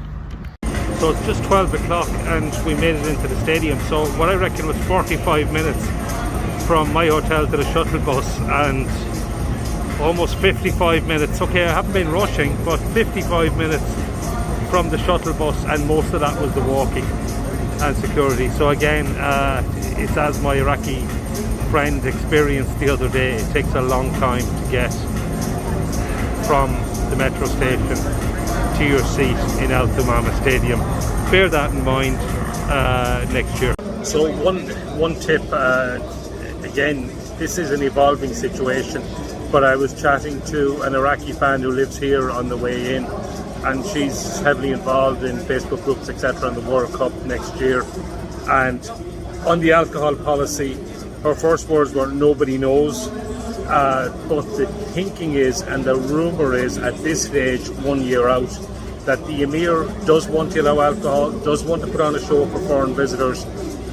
Speaker 1: So it's just 12 o'clock and we made it into the stadium. So what I reckon was 45 minutes from my hotel to the shuttle bus, and almost 55 minutes, okay, I haven't been rushing, but 55 minutes from the shuttle bus, and most of that was the walking and security. So again, it's as my Iraqi friend experienced the other day, it takes a long time to get from the metro station to your seat in Al Thumama Stadium. Bear that in mind next year. So one tip, again, this is an evolving situation, but I was chatting to an Iraqi fan who lives here on the way in, and she's heavily involved in Facebook groups, etc., on the World Cup next year. And on the alcohol policy, her first words were nobody knows, but the thinking is, and the rumour is at this stage, 1 year out, that the Emir does want to allow alcohol, does want to put on a show for foreign visitors,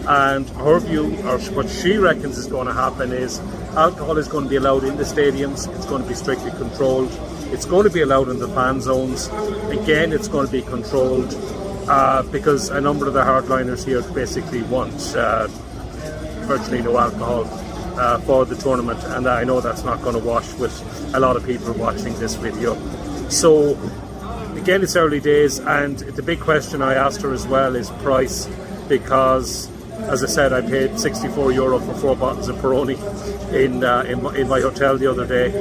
Speaker 1: and her view, or what she reckons is going to happen, is alcohol is going to be allowed in the stadiums. It's going to be strictly controlled. It's going to be allowed in the fan zones. Again, it's going to be controlled because a number of the hardliners here basically want virtually no alcohol for the tournament, and I know that's not going to wash with a lot of people watching this video. So again, it's early days, and the big question I asked her as well is price, because as I said, I paid €64 for 4 bottles of Peroni in my hotel the other day.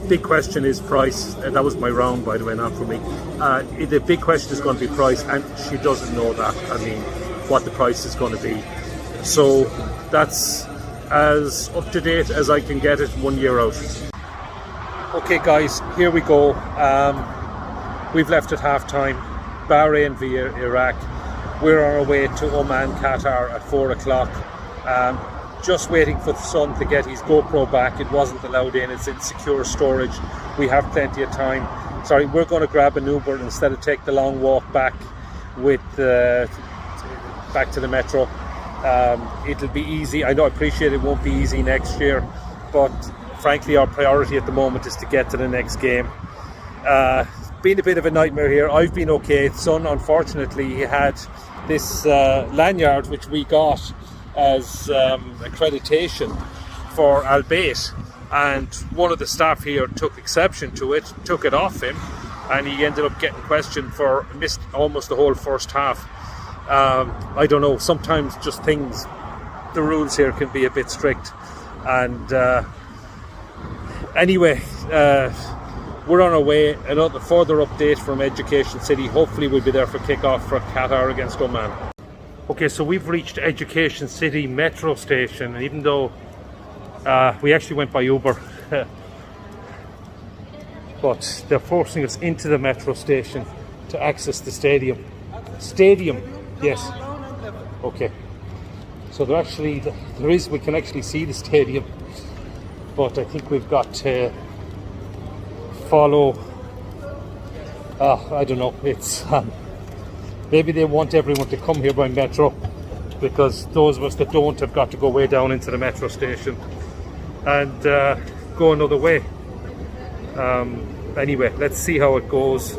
Speaker 1: Big question is price. That was my round, by the way, not for me. The big question is going to be price, and she doesn't know that. I mean, what the price is going to be. So that's as up to date as I can get it 1 year out. Okay guys, here we go. We've left at half time, Bahrain via Iraq. We're on our way to Oman, Qatar at 4 o'clock. Just waiting for the son to get his GoPro back. It wasn't allowed in, it's in secure storage. We have plenty of time. Sorry, we're going to grab an Uber instead of take the long walk back with back to the metro. It'll be easy. I know, I appreciate it won't be easy next year, but frankly our priority at the moment is to get to the next game. Been a bit of a nightmare here. I've been okay. Son, unfortunately, he had this lanyard which we got as accreditation for Al Bayt, and one of the staff here took exception to it, took it off him, and he ended up getting questioned for missed almost the whole first half. I don't know, sometimes just things, the rules here can be a bit strict, and anyway, we're on our way. Another further update from Education City. Hopefully we'll be there for kick-off for Qatar against Oman. Okay, so we've reached Education City metro station, and even though we actually went by Uber, but they're forcing us into the metro station to access the stadium. Yes. Okay. So there is, we can actually see the stadium, but I think we've got to follow, I don't know, it's maybe they want everyone to come here by metro, because those of us that don't have got to go way down into the metro station and go another way. Anyway, let's see how it goes,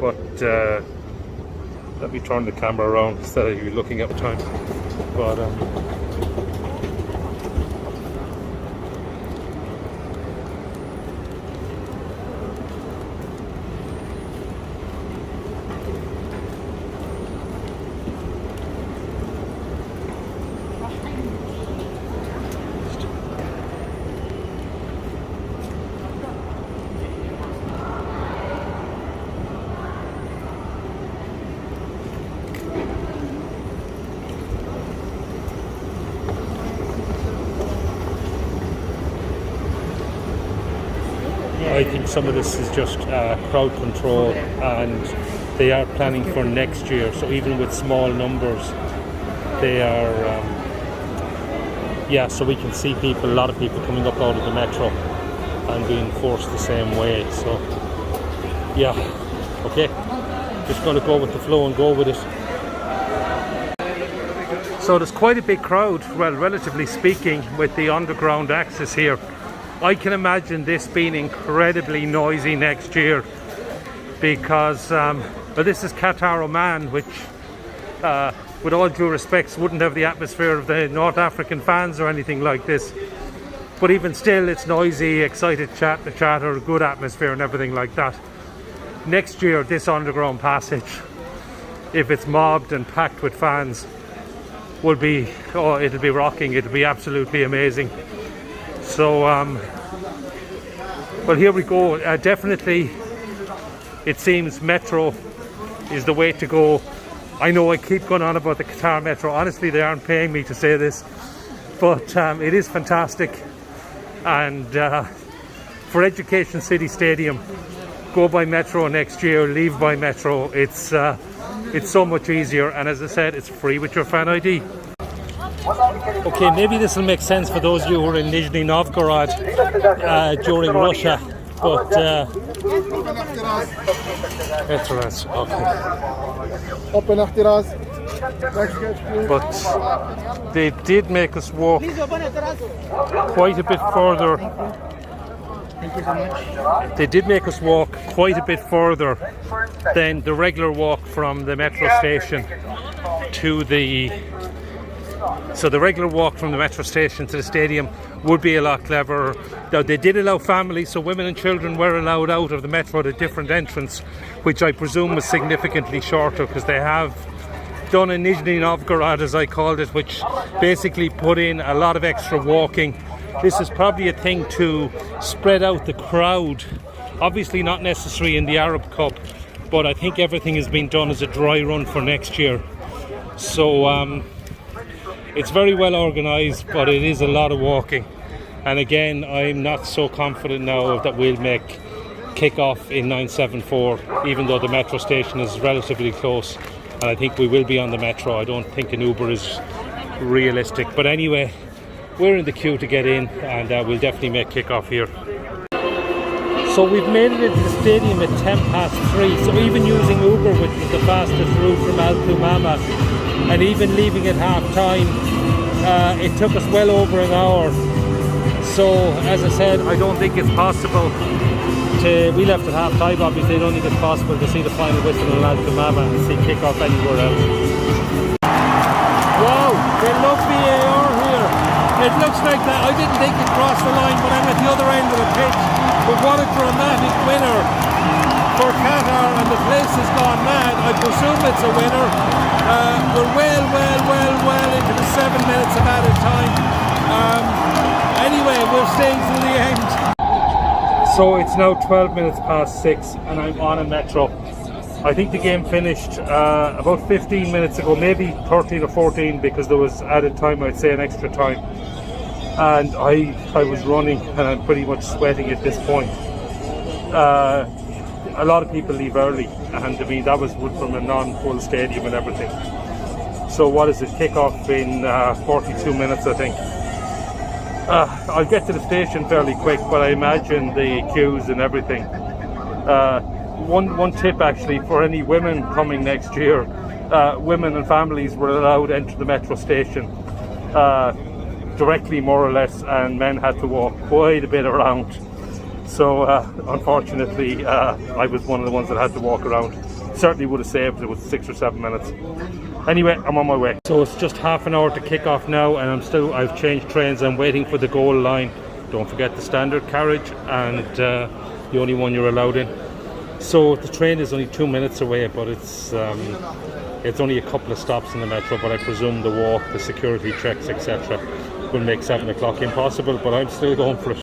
Speaker 1: but let me turn the camera around instead of you looking at the time. But I think some of this is just crowd control, and they are planning for next year, so even with small numbers they are so we can see people, a lot of people coming up out of the metro and being forced the same way. So yeah, okay, just going to go with the flow and go with it. So there's quite a big crowd, well, relatively speaking, with the underground access here. I can imagine this being incredibly noisy next year, because well, this is Qatar Oman, which with all due respects wouldn't have the atmosphere of the North African fans or anything like this, but even still it's noisy, excited chatter, good atmosphere and everything like that. Next year this underground passage, if it's mobbed and packed with fans, will be, oh, it'll be rocking, it'll be absolutely amazing. So Well, here we go. Definitely, it seems Metro is the way to go. I know I keep going on about the Qatar Metro. Honestly, they aren't paying me to say this, but it is fantastic. And for Education City Stadium, go by Metro next year, leave by Metro. It's so much easier, and as I said, it's free with your fan ID. Okay, maybe this will make sense for those of you who are in Nizhny Novgorod during Russia, but but they did make us walk quite a bit further. They did make us walk quite a bit further than the regular walk from the metro station to the... So the regular walk from the metro station to the stadium would be a lot cleverer. Now, they did allow families, so women and children were allowed out of the metro at a different entrance, which I presume was significantly shorter, because they have done a Nizhny Novgorod, as I called it, which basically put in a lot of extra walking. This is probably a thing to spread out the crowd. Obviously not necessary in the Arab Cup, but I think everything has been done as a dry run for next year. So it's very well organised, but it is a lot of walking. And again, I'm not so confident now that we'll make kick-off in 974, even though the metro station is relatively close. And I think we will be on the metro. I don't think an Uber is realistic. But anyway, we're in the queue to get in, and we'll definitely make kick-off here. So we've made it into the stadium at 3:10. So even using Uber, which was the fastest route from Al Thumama, and even leaving at half-time, it took us well over an hour. So as I said, I don't think it's possible to... We left at half-time, obviously. I don't think it's possible to see the final whistle in Al Thumama and see kick-off anywhere else. Wow, they love VAR here. It looks like that. I didn't think it crossed the line, but I'm at the other end of the pitch. But what a dramatic winner for Qatar, and the place has gone mad. I presume it's a winner. We're well into the 7 minutes of added time. Anyway, we're staying till the end. So it's now 12 minutes past 6 and I'm on a metro. I think the game finished about 15 minutes ago, maybe 13 or 14, because there was added time, I'd say an extra time. And I was running and I'm pretty much sweating at this point. A lot of people leave early, and I mean that was from a non-full stadium and everything. So what is it, kick-off in 42 minutes I think. I'll get to the station fairly quick, but I imagine the queues and everything. One tip actually for any women coming next year, women and families were allowed to enter the metro station directly more or less, and men had to walk quite a bit around. So unfortunately I was one of the ones that had to walk around. Certainly would have saved it with 6 or 7 minutes. Anyway, I'm on my way. So it's just half an hour to kick off now, and I've changed trains. I'm waiting for the goal line. Don't forget the standard carriage, and the only one you're allowed in. So the train is only 2 minutes away, but it's only a couple of stops in the metro, but I presume the walk, the security checks, etc. will make 7 o'clock impossible, but I'm still going for it.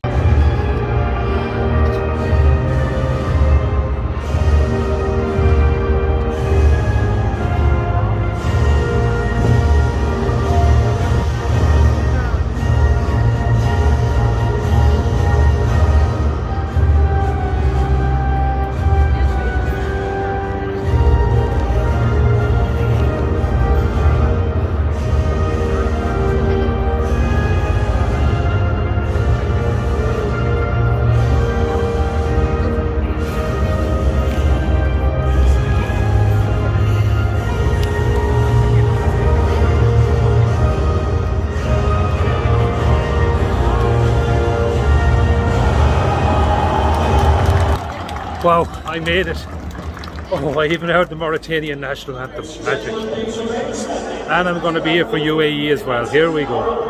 Speaker 1: Wow, I made it. Oh, I even heard the Mauritanian national anthem. Magic. And I'm going to be here for UAE as well. Here we go.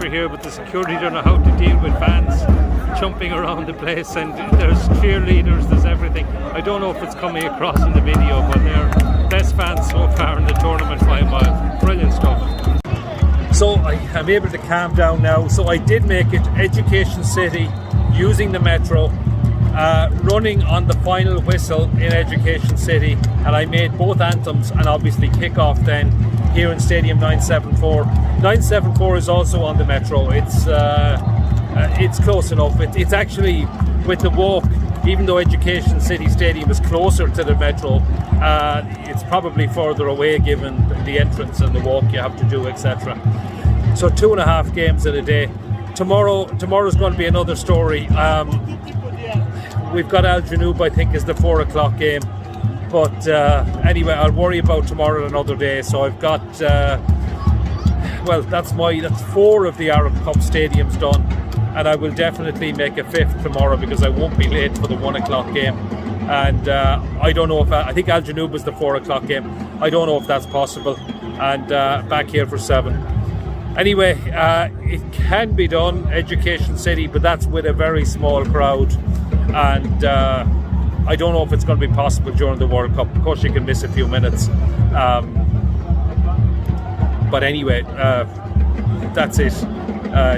Speaker 1: atmosphere here, but the security don't know how to deal with fans jumping around the place, and there's cheerleaders, there's everything. I don't know if it's coming across in the video, but they're best fans so far in the tournament, 5 miles. Brilliant stuff. So I'm able to calm down now. So I did make it Education City using the metro, running on the final whistle in Education City, and I made both anthems and obviously kick-off then here in Stadium 974. 974 is also on the metro. It's close enough. It's actually, with the walk, even though Education City Stadium is closer to the metro, it's probably further away given the entrance and the walk you have to do, etc. So 2.5 games in a day. Tomorrow's going to be another story. We've got Al Janoub, I think, is the 4 o'clock game. But anyway, I'll worry about tomorrow another day. So I've got, well, that's 4 of the Arab Cup stadiums done. And I will definitely make a 5th tomorrow because I won't be late for the 1 o'clock game. And I don't know if, I think Al Janoub was the 4 o'clock game. I don't know if that's possible. And back here for 7. Anyway, it can be done, Education City, but that's with a very small crowd. And I don't know if it's going to be possible during the World Cup. Of course, you can miss a few minutes. But anyway, that's it.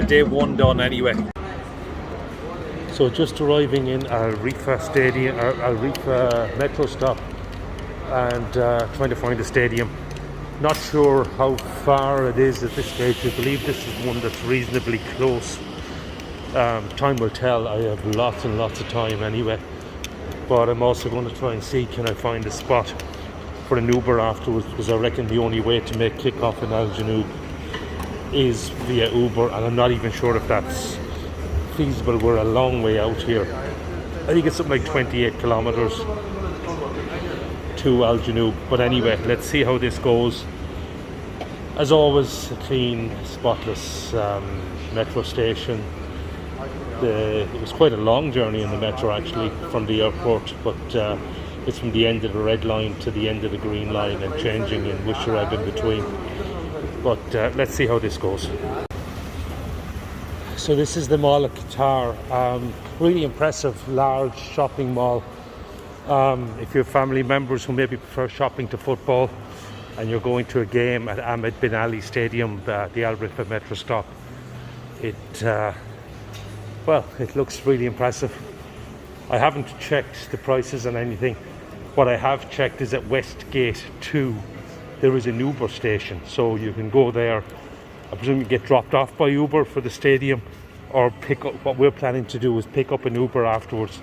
Speaker 1: Day 1 done anyway. So just arriving in Al Rifa Stadium, Al Rifa metro stop, and trying to find a stadium. Not sure how far it is at this stage. I believe this is one that's reasonably close. Time will tell. I have lots and lots of time anyway. But I'm also going to try and see, can I find a spot for an Uber afterwards, because I reckon the only way to make kick-off in Al Janoub is via Uber, and I'm not even sure if that's feasible. We're a long way out here. I think it's something like 28 kilometers to Al Janoub, but anyway, let's see how this goes. As always, a clean, spotless metro station. It was quite a long journey in the metro actually from the airport, but it's from the end of the red line to the end of the green line and changing in Wishrab in between. But let's see how this goes. So this is the Mall of Qatar. Really impressive, large shopping mall. If you have family members who maybe prefer shopping to football and you're going to a game at Ahmed bin Ali Stadium, the Al Rifa metro stop, well, it looks really impressive. I haven't checked the prices on anything. What I have checked is at Westgate 2 there is an Uber station, so you can go there. I presume you get dropped off by Uber for the stadium, or pick up. What we're planning to do is pick up an Uber afterwards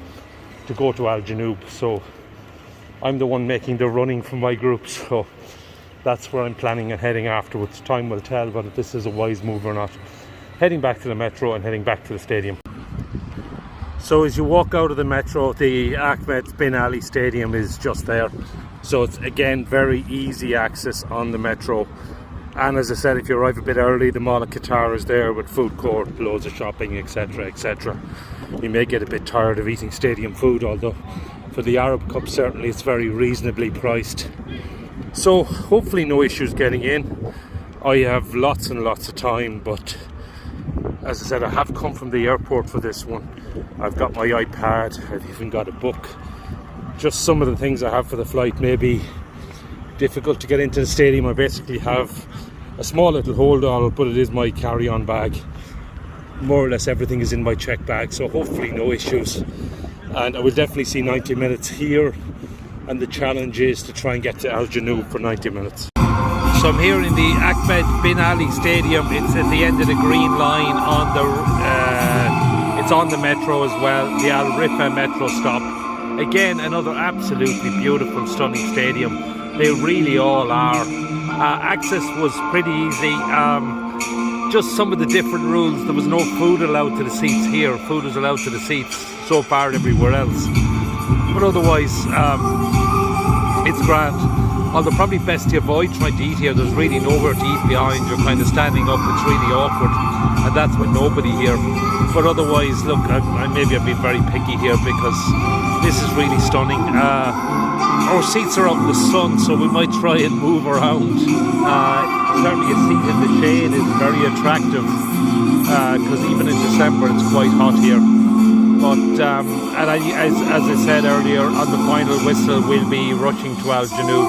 Speaker 1: to go to Al Janoub. So I'm the one making the running for my group, so that's where I'm planning on heading afterwards. Time will tell whether this is a wise move or not. Heading back to the metro and heading back to the stadium. So as you walk out of the metro, the Ahmed bin Ali Stadium is just there. So it's again very easy access on the metro. And as I said, if you arrive a bit early, the Mall of Qatar is there with food court, loads of shopping, etc, etc. You may get a bit tired of eating stadium food, although for the Arab Cup certainly it's very reasonably priced. So hopefully no issues getting in. I have lots and lots of time, but as I said, I have come from the airport for this one. I've got my iPad, I've even got a book. Just some of the things I have for the flight may be difficult to get into the stadium. I basically have a small little hold-all, but it is my carry-on bag. More or less everything is in my check bag, so hopefully no issues. And I will definitely see 90 minutes here, and the challenge is to try and get to Al Janoub for 90 minutes. So I'm here in the Ahmed bin Ali Stadium. It's at the end of the green line on the it's on the metro as well, the Al Rifa metro stop. Again, another absolutely beautiful, stunning stadium. They really all are. Access was pretty easy. Just some of the different rules. There was no food allowed to the seats here. Food was allowed to the seats so far everywhere else. But otherwise, it's grand. Although probably best to avoid trying to eat here. There's really nowhere to eat behind. You're kind of standing up. It's really awkward. And that's with nobody here. But otherwise, look, maybe I've been very picky here because this is really stunning. Our seats are out in the sun, so we might try and move around. Certainly a seat in the shade is very attractive, because even in December it's quite hot here. But as I said earlier, on the final whistle we'll be rushing to Al Janoub.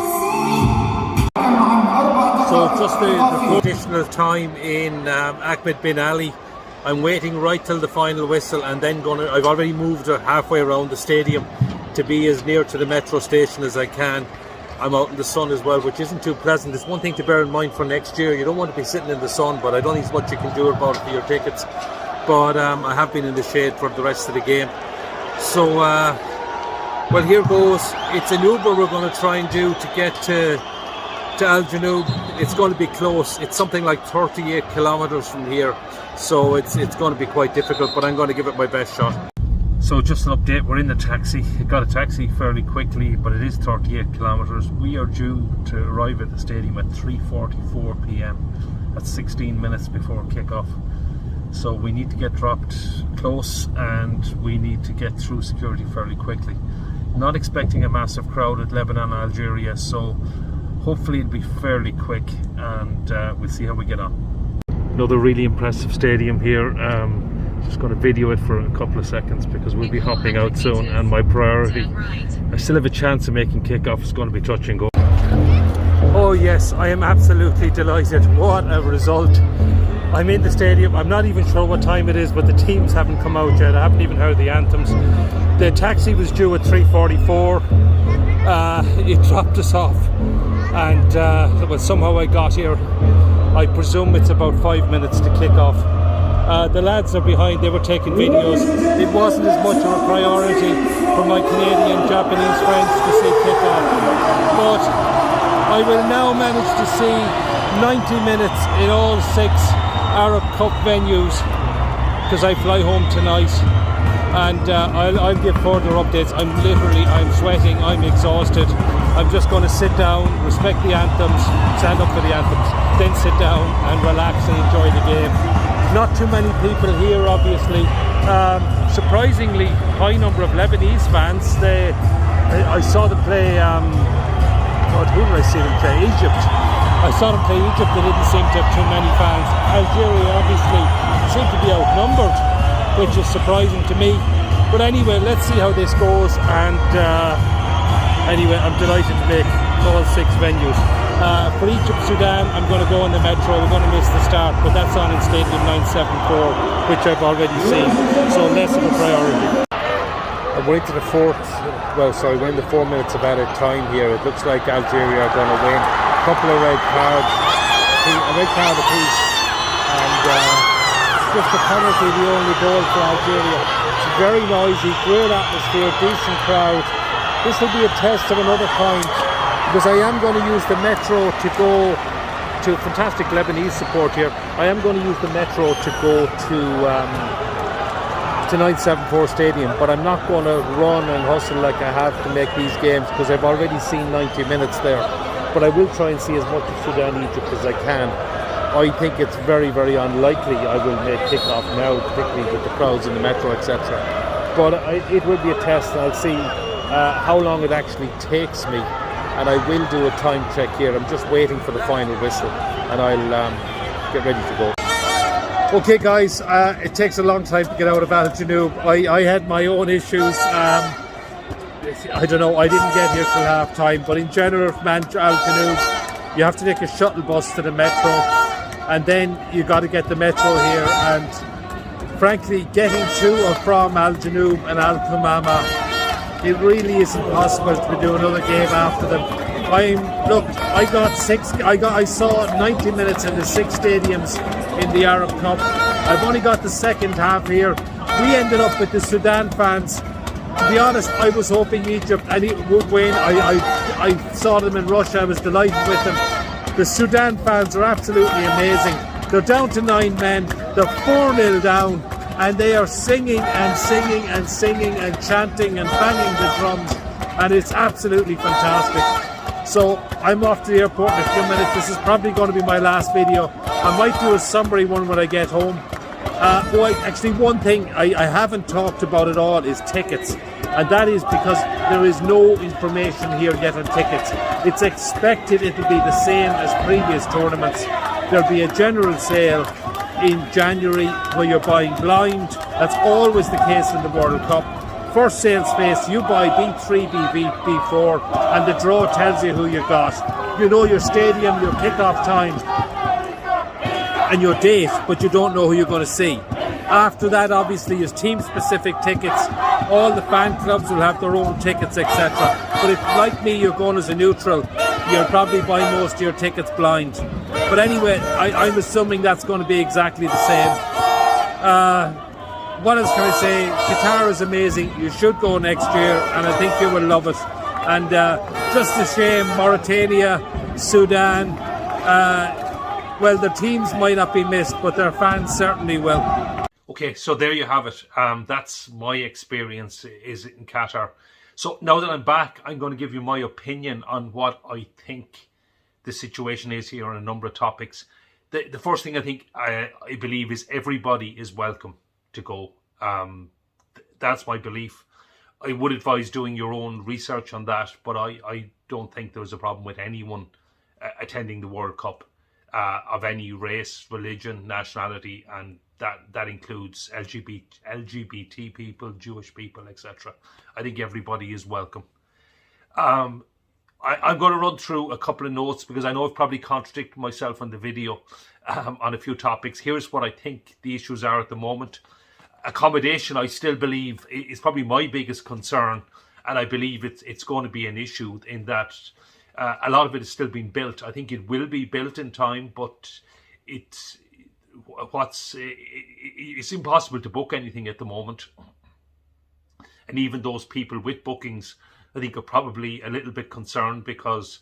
Speaker 1: So just the additional time in Ahmed bin Ali. I'm waiting right till the final whistle, and then I've already moved halfway around the stadium to be as near to the metro station as I can. I'm out in the sun as well, which isn't too pleasant. It's one thing to bear in mind for next year. You don't want to be sitting in the sun, but I don't think there's much you can do about it for your tickets. But I have been in the shade for the rest of the game. So, well, here goes. It's an Uber we're going to try and do to get to Al Janoub. It's going to be close. It's something like 38 kilometers from here, so it's going to be quite difficult, but I'm going to give it my best shot. So just an update, we're in the taxi. Got a taxi fairly quickly, but it is 38 kilometers. We are due to arrive at the stadium at 3:44 p.m. That's 16 minutes before kick-off. So we need to get dropped close, and we need to get through security fairly quickly. Not expecting a massive crowd at Lebanon, Algeria, so hopefully it'll be fairly quick, and we'll see how we get on. Another really impressive stadium here. Just going to video it for a couple of seconds because we'll be hopping out soon, and my priority, I still have a chance of making kickoff, is going to be touch and go. Oh yes, I am absolutely delighted. What a result. I'm in the stadium. I'm not even sure what time it is, but the teams haven't come out yet. I haven't even heard the anthems. The taxi was due at 3:44. It dropped us off, and well, somehow I got here. I presume it's about 5 minutes to kick off. The lads are behind, they were taking videos. It wasn't as much of a priority for my Canadian, Japanese friends to see kick-off. But I will now manage to see 90 minutes in all 6 Arab Cup venues, because I fly home tonight. And I'll give further updates. I'm sweating, I'm exhausted. I'm just going to sit down, respect the anthems, stand up for the anthems, then sit down and relax and enjoy the game. Not too many people here, obviously. Surprisingly high number of Lebanese fans. I saw them play, who did I see them play? Egypt. I saw them play Egypt, they didn't seem to have too many fans. Algeria obviously seem to be outnumbered, which is surprising to me. But anyway, let's see how this goes, and anyway, I'm delighted to make all 6 venues. For Egypt, Sudan, I'm going to go on the metro. We're going to miss the start, but that's on in Stadium 974, which I've already seen, so less of a priority. We're into the we're in the 4 minutes of added time here. It looks like Algeria are going to win. A couple of red cards, a red card apiece, and just a penalty, the only goal for Algeria. It's very noisy, great atmosphere, decent crowd. This will be a test of another kind, because I am going to use the metro to go to fantastic Lebanese support here. I am going to use the metro to go to 974 Stadium, but I'm not going to run and hustle like I have to make these games, because I've already seen 90 minutes there. But I will try and see as much of Sudan, Egypt as I can. I think it's very, very unlikely I will make kickoff now, particularly with the crowds in the metro, etc. But it will be a test, and I'll see how long it actually takes me, and I will do a time check here. I'm just waiting for the final whistle, and I'll get ready to go. Okay guys, it takes a long time to get out of Al Janoub. I had my own issues. I don't know, I didn't get here till half time, but in general from Al Janoub you have to take a shuttle bus to the metro, and then you got to get the metro here, and frankly getting to or from Al Janoub and Al Qamama, it really isn't possible to do another game after them. I saw 90 minutes in the 6 stadiums in the Arab Cup. I've only got the second half here. We ended up with the Sudan fans. To be honest, I was hoping Egypt would win. I saw them in Russia. I was delighted with them. The Sudan fans are absolutely amazing. They're down to 9 men. They're 4-0 down, and they are singing and singing and singing and chanting and banging the drums, and it's absolutely fantastic. So I'm off to the airport in a few minutes. This is probably going to be my last video. I might do a summary one when I get home. Actually, one thing I haven't talked about at all is tickets. and that is because there is no information here yet on tickets. It's expected it will be the same as previous tournaments. There'll be a general sale in January where you're buying blind. That's always the case in the World Cup. First sales phase, you buy B3, B4, and the draw tells you who you got. You know your stadium, your kick-off time, and your date, but you don't know who you're going to see. After that, obviously, is team-specific tickets. All the fan clubs will have their own tickets, etc. But if, like me, you're going as a neutral, you'll probably buy most of your tickets blind. But anyway, I'm assuming that's going to be exactly the same. What else can I say? Qatar is amazing. You should go next year, and I think you will love it. And just a shame, Mauritania, Sudan, well, their teams might not be missed, but their fans certainly will. Okay, so there you have it. That's my experience is in Qatar. So now that I'm back, I'm going to give you my opinion on what I think the situation is here on a number of topics. The first thing I believe is everybody is welcome to go. That's my belief. I would advise doing your own research on that, but I don't think there's a problem with anyone attending the World Cup of any race, religion, nationality, and that includes LGBT people, Jewish people, etc. I think everybody is welcome. I'm going to run through a couple of notes because I know I've probably contradicted myself on the video on a few topics. Here's what I think the issues are at the moment. Accommodation, I still believe, is probably my biggest concern, and I believe it's going to be an issue in that a lot of it is still being built. I think it will be built in time, but it's impossible to book anything at the moment. And even those people with bookings, I think, are probably a little bit concerned because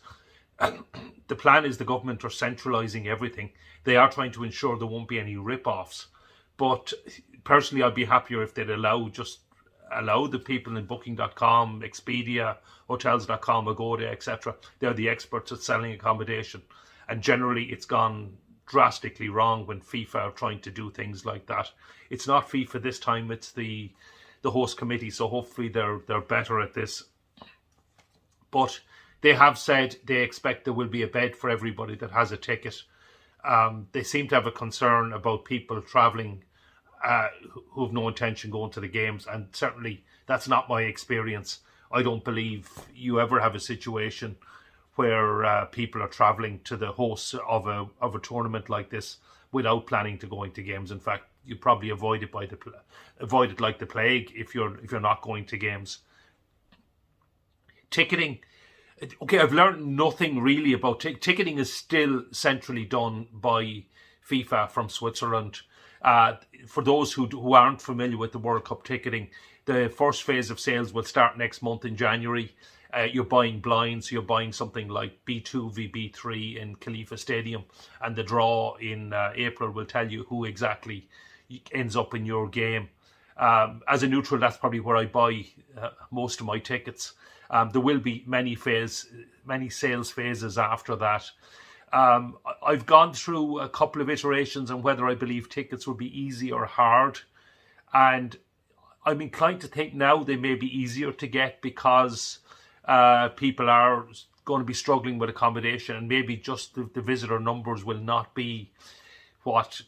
Speaker 1: the plan is the government are centralising everything. They are trying to ensure there won't be any rip-offs. But personally, I'd be happier if they'd allow the people in Booking.com, Expedia, Hotels.com, Agoda, etc. They're the experts at selling accommodation. And generally, it's gone drastically wrong when FIFA are trying to do things like that. It's not FIFA this time, it's the host committee, so hopefully they're better at this. But they have said they expect there will be a bed for everybody that has a ticket. They seem to have a concern about people travelling who have no intention going to the games, and certainly that's not my experience. I don't believe you ever have a situation where people are travelling to the hosts of a tournament like this without planning to go into games. In fact, you probably avoid it like the plague if you're not going to games. Ticketing. Okay, I've learned nothing really about ticketing. Is still centrally done by FIFA from Switzerland. For those who aren't familiar with the World Cup ticketing, the first phase of sales will start next month in January. You're buying blind, so you're buying something like B2 v B3 in Khalifa Stadium, and the draw in April will tell you who exactly ends up in your game. As a neutral, that's probably where I buy most of my tickets. There will be many sales phases after that. I've gone through a couple of iterations on whether I believe tickets will be easy or hard, and I'm inclined to think now they may be easier to get because people are going to be struggling with accommodation, and maybe just the visitor numbers will not be what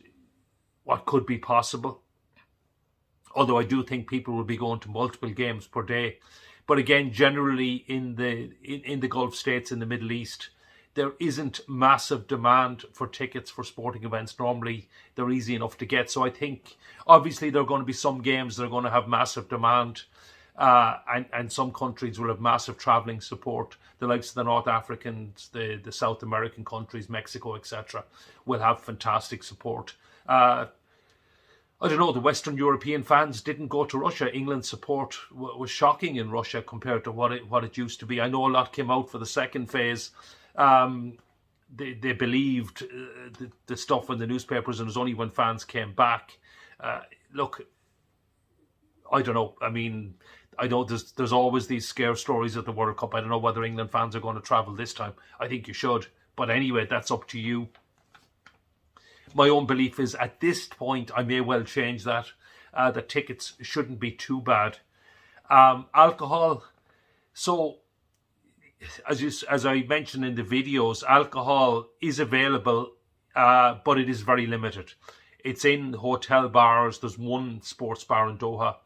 Speaker 1: could be possible. Although I do think people will be going to multiple games per day. But again, generally in the Gulf states, in the Middle East, there isn't massive demand for tickets for sporting events. Normally, they're easy enough to get. So I think, obviously, there are going to be some games that are going to have massive demand. And some countries will have massive travelling support. The likes of the North Africans, the South American countries, Mexico, etc., will have fantastic support. I don't know, the Western European fans didn't go to Russia. England's support was shocking in Russia compared to what it used to be. I know a lot came out for the second phase. They believed the stuff in the newspapers, and it was only when fans came back. Look, I don't know. I mean, I know there's always these scare stories at the World Cup. I don't know whether England fans are going to travel this time. I think you should. But anyway, that's up to you. My own belief is at this point, I may well change that. The tickets shouldn't be too bad. Alcohol. So, as I mentioned in the videos, alcohol is available, but it is very limited. It's in hotel bars. There's one sports bar in Doha,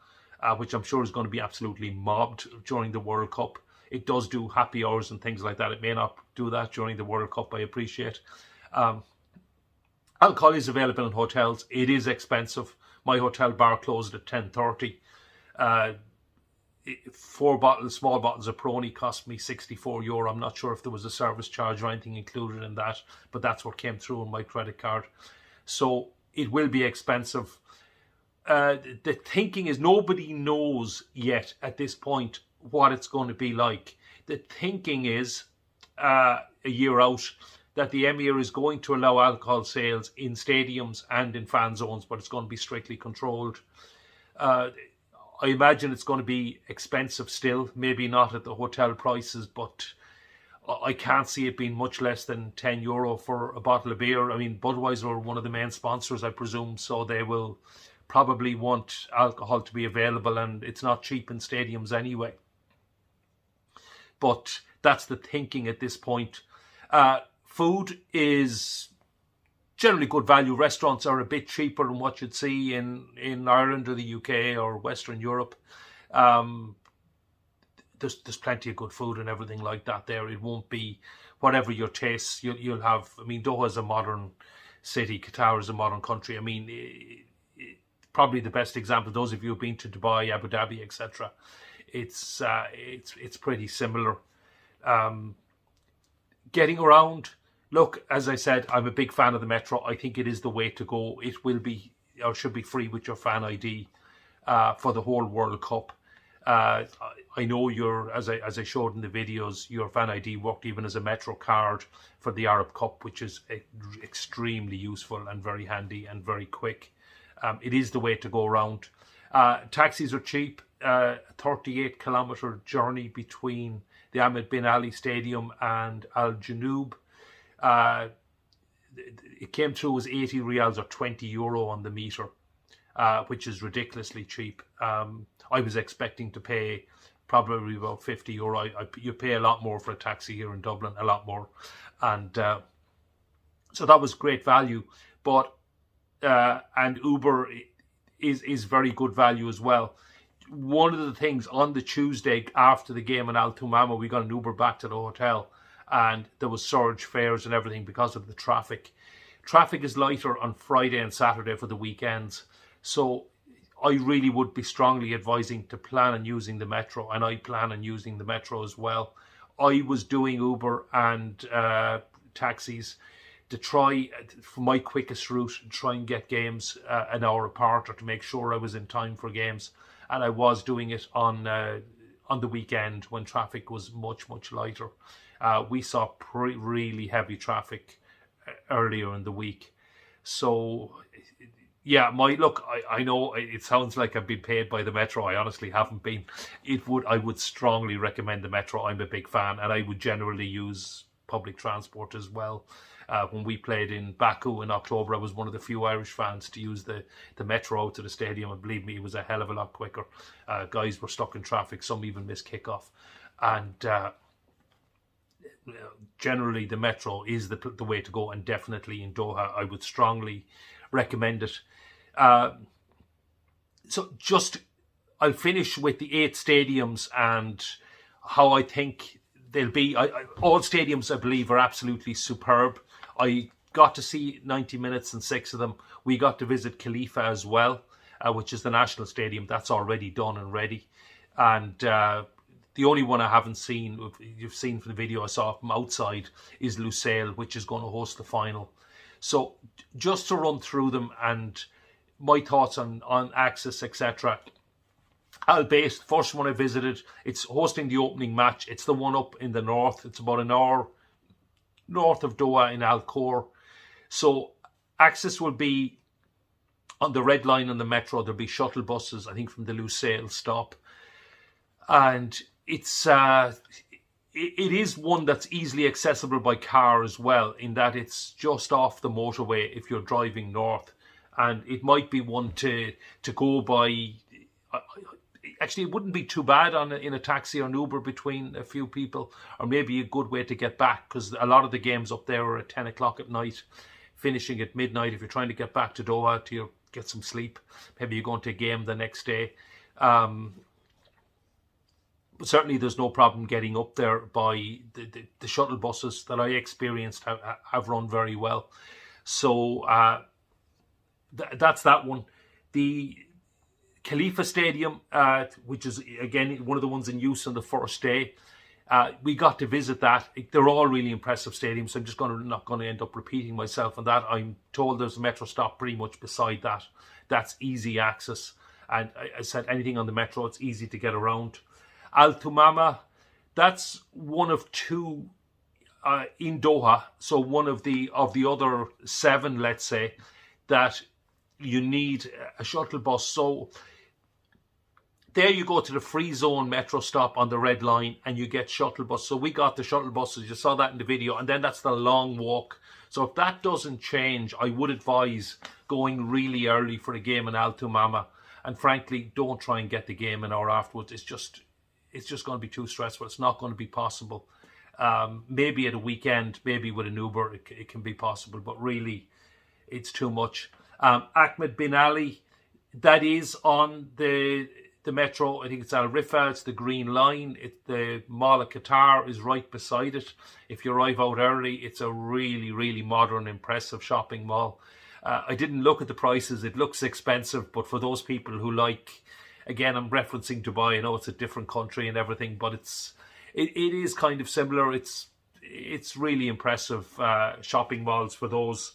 Speaker 1: which I'm sure is going to be absolutely mobbed during the World Cup. It does do happy hours and things like that. It may not do that during the World Cup, I appreciate. Alcohol is available in hotels. It is expensive. My hotel bar closed at 10:30. 4 bottles, small bottles of Peroni cost me €64. I'm not sure if there was a service charge or anything included in that, but that's what came through on my credit card. So it will be expensive. The thinking is nobody knows yet at this point what it's going to be like. The thinking is a year out that the Emir is going to allow alcohol sales in stadiums and in fan zones, but it's going to be strictly controlled. I imagine it's going to be expensive still, maybe not at the hotel prices, but I can't see it being much less than €10 for a bottle of beer. I mean, Budweiser are one of the main sponsors, I presume, so they will probably want alcohol to be available, and it's not cheap in stadiums anyway. But that's the thinking at this point. Food is generally good value. Restaurants are a bit cheaper than what you'd see in Ireland or the UK or Western Europe. There's plenty of good food and everything like that there. It won't be whatever your tastes. You'll have, I mean, Doha is a modern city. Qatar is a modern country. I mean, probably the best example, those of you who've been to Dubai, Abu Dhabi, etc., it's pretty similar. Getting around, look, as I said, I'm a big fan of the Metro. I think it is the way to go. It will be, or should be, free with your fan ID for the whole World Cup. I know as I showed in the videos, your fan ID worked even as a Metro card for the Arab Cup, which is extremely useful and very handy and very quick. It is the way to go around. Taxis are cheap. 38-kilometre journey between the Ahmed bin Ali Stadium and Al Janoub. It came through as 80 riyals or €20 on the meter, which is ridiculously cheap. I was expecting to pay probably about €50. You pay a lot more for a taxi here in Dublin, a lot more. And so that was great value. But and Uber is very good value as well. One of the things on the Tuesday after the game in Al Thumama, we got an Uber back to the hotel, and there was surge fares and everything because of the traffic. Traffic is lighter on Friday and Saturday for the weekends, so I really would be strongly advising to plan on using the Metro, and I plan on using the Metro as well. I was doing Uber and taxis to try, for my quickest route, try and get games an hour apart, or to make sure I was in time for games. And I was doing it on the weekend when traffic was much, much lighter. We saw really heavy traffic earlier in the week. So, yeah, I know it sounds like I've been paid by the Metro. I honestly haven't been. I would strongly recommend the Metro. I'm a big fan, and I would generally use public transport as well. When we played in Baku in October, I was one of the few Irish fans to use the Metro out to the stadium, and believe me, it was a hell of a lot quicker. Guys were stuck in traffic, some even missed kickoff. And generally the Metro is the way to go, and definitely in Doha I would strongly recommend it. So I'll finish with the 8 stadiums and how I think they'll be. All stadiums, I believe, are absolutely superb. I got to see 90 minutes in 6 of them. We got to visit Khalifa as well, which is the national stadium. That's already done and ready. And the only one I haven't seen, you've seen from the video I saw from outside, is Lusail, which is going to host the final. So just to run through them and my thoughts on access, etc. Al Bayt, first one I visited, it's hosting the opening match. It's the one up in the north. It's about an hour north of Doha in Al Khor. So access will be on the red line on the Metro. There'll be shuttle buses, I think, from the Lusail stop. And it is one that's easily accessible by car as well, in that it's just off the motorway if you're driving north. And it might be one to go by. actually, it wouldn't be too bad in a taxi or an Uber between a few people, or maybe a good way to get back, because a lot of the games up there are at 10 o'clock at night, finishing at midnight. If you're trying to get back to Doha to get some sleep, maybe you're going to a game the next day. But certainly there's no problem getting up there by the shuttle buses that I experienced have run very well. So that's that one. The Khalifa Stadium, which is again one of the ones in use on the first day, we got to visit that. They're all really impressive stadiums, so I'm just not going to end up repeating myself on that. I'm told there's a metro stop pretty much beside that. That's easy access, and I said anything on the metro, it's easy to get around. Al Thumama, that's one of two in Doha, so one of the other 7, let's say, that you need a shuttle bus. So there you go to the free zone metro stop on the red line and you get shuttle bus. So we got the shuttle buses, you saw that in the video, and then that's the long walk. So if that doesn't change, I would advise going really early for a game in Al Thumama. And frankly, don't try and get the game an hour afterwards. It's just going to be too stressful. It's not going to be possible. Maybe at a weekend, maybe with an Uber, it can be possible, but really it's too much. Ahmed bin Ali, that is on the metro. I think it's Al Rifa, it's the Green Line. The Mall of Qatar is right beside it. If you arrive out early, it's a really, really modern, impressive shopping mall. I didn't look at the prices. It looks expensive, but for those people who like, again, I'm referencing Dubai. I know it's a different country and everything, but it is kind of similar. It's really impressive shopping malls for those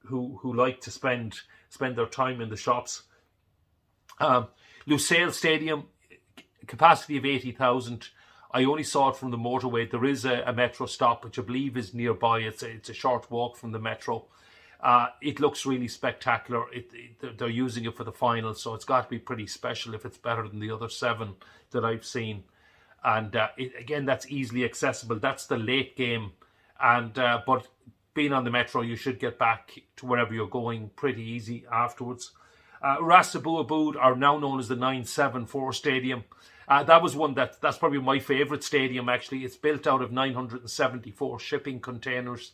Speaker 1: who like to spend their time in the shops. Lusail Stadium, capacity of 80,000. I only saw it from the motorway. There is a metro stop, which I believe is nearby. It's a short walk from the metro. It looks really spectacular. They're using it for the final, so it's got to be pretty special if it's better than the other 7 that I've seen. And again, that's easily accessible. That's the late game, and but being on the metro, you should get back to wherever you're going pretty easy afterwards. Ras Abu Aboud, are now known as the 974 Stadium. That was one that's probably my favourite stadium, actually. It's built out of 974 shipping containers,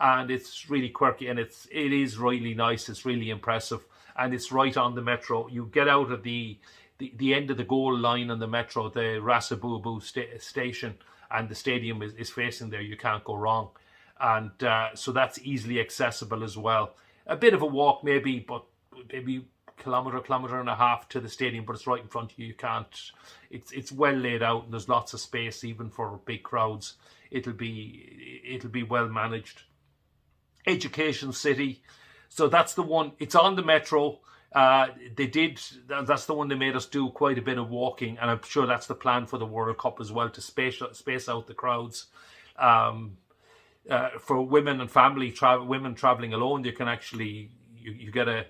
Speaker 1: and it's really quirky, and it is really nice. It's really impressive, and it's right on the metro. You get out of the end of the goal line on the metro, the Ras Abu Aboud station, and the stadium is facing there. You can't go wrong. And so that's easily accessible as well. A bit of a walk maybe, but maybe kilometre and a half to the stadium, but it's right in front of you. You can't, it's well laid out, and there's lots of space even for big crowds. It'll be well managed. Education City, so that's the one. It's on the metro. That's the one they made us do quite a bit of walking, and I'm sure that's the plan for the World Cup as well, to space out the crowds. For women and women traveling alone, you can actually you get a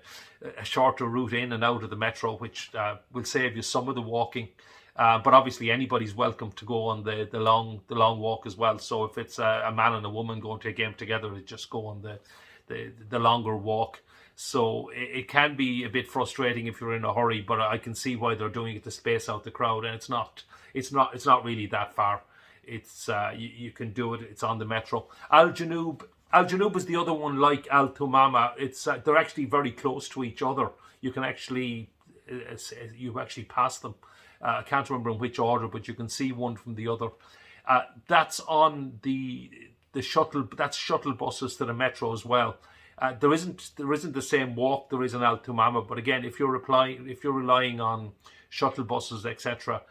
Speaker 1: shorter route in and out of the metro, which will save you some of the walking. But obviously anybody's welcome to go on the long walk as well. So if it's a man and a woman going to a game together, they just go on the longer walk. So it can be a bit frustrating if you're in a hurry, but I can see why they're doing it to space out the crowd, and it's not really that far. It's you can do it. It's on the metro. Al Janoub is the other one like Al Thumama. It's they're actually very close to each other. You can actually pass them. I can't remember in which order, but you can see one from the other. That's on the shuttle. That's shuttle buses to the metro as well. There isn't the same walk there is in Al Thumama, but again, if you're relying on shuttle buses, etc.,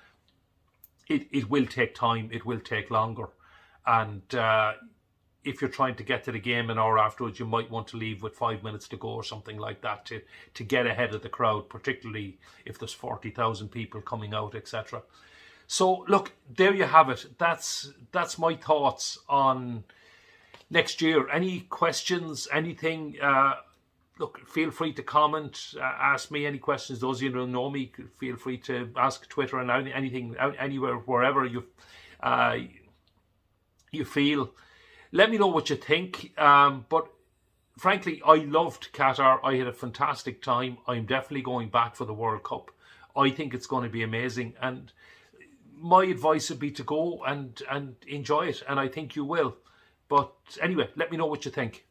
Speaker 1: it will take time. It will take longer, and if you're trying to get to the game an hour afterwards, you might want to leave with 5 minutes to go or something like that to get ahead of the crowd, particularly if there's 40,000 people coming out, etc. So look, there you have it. That's my thoughts on next year. Any questions? Anything? Look, feel free to comment. Ask me any questions. Those of you who know me, feel free to ask Twitter and anything, anywhere, wherever you feel. Let me know what you think. But frankly, I loved Qatar. I had a fantastic time. I'm definitely going back for the World Cup. I think it's going to be amazing. And my advice would be to go and enjoy it. And I think you will. But anyway, let me know what you think.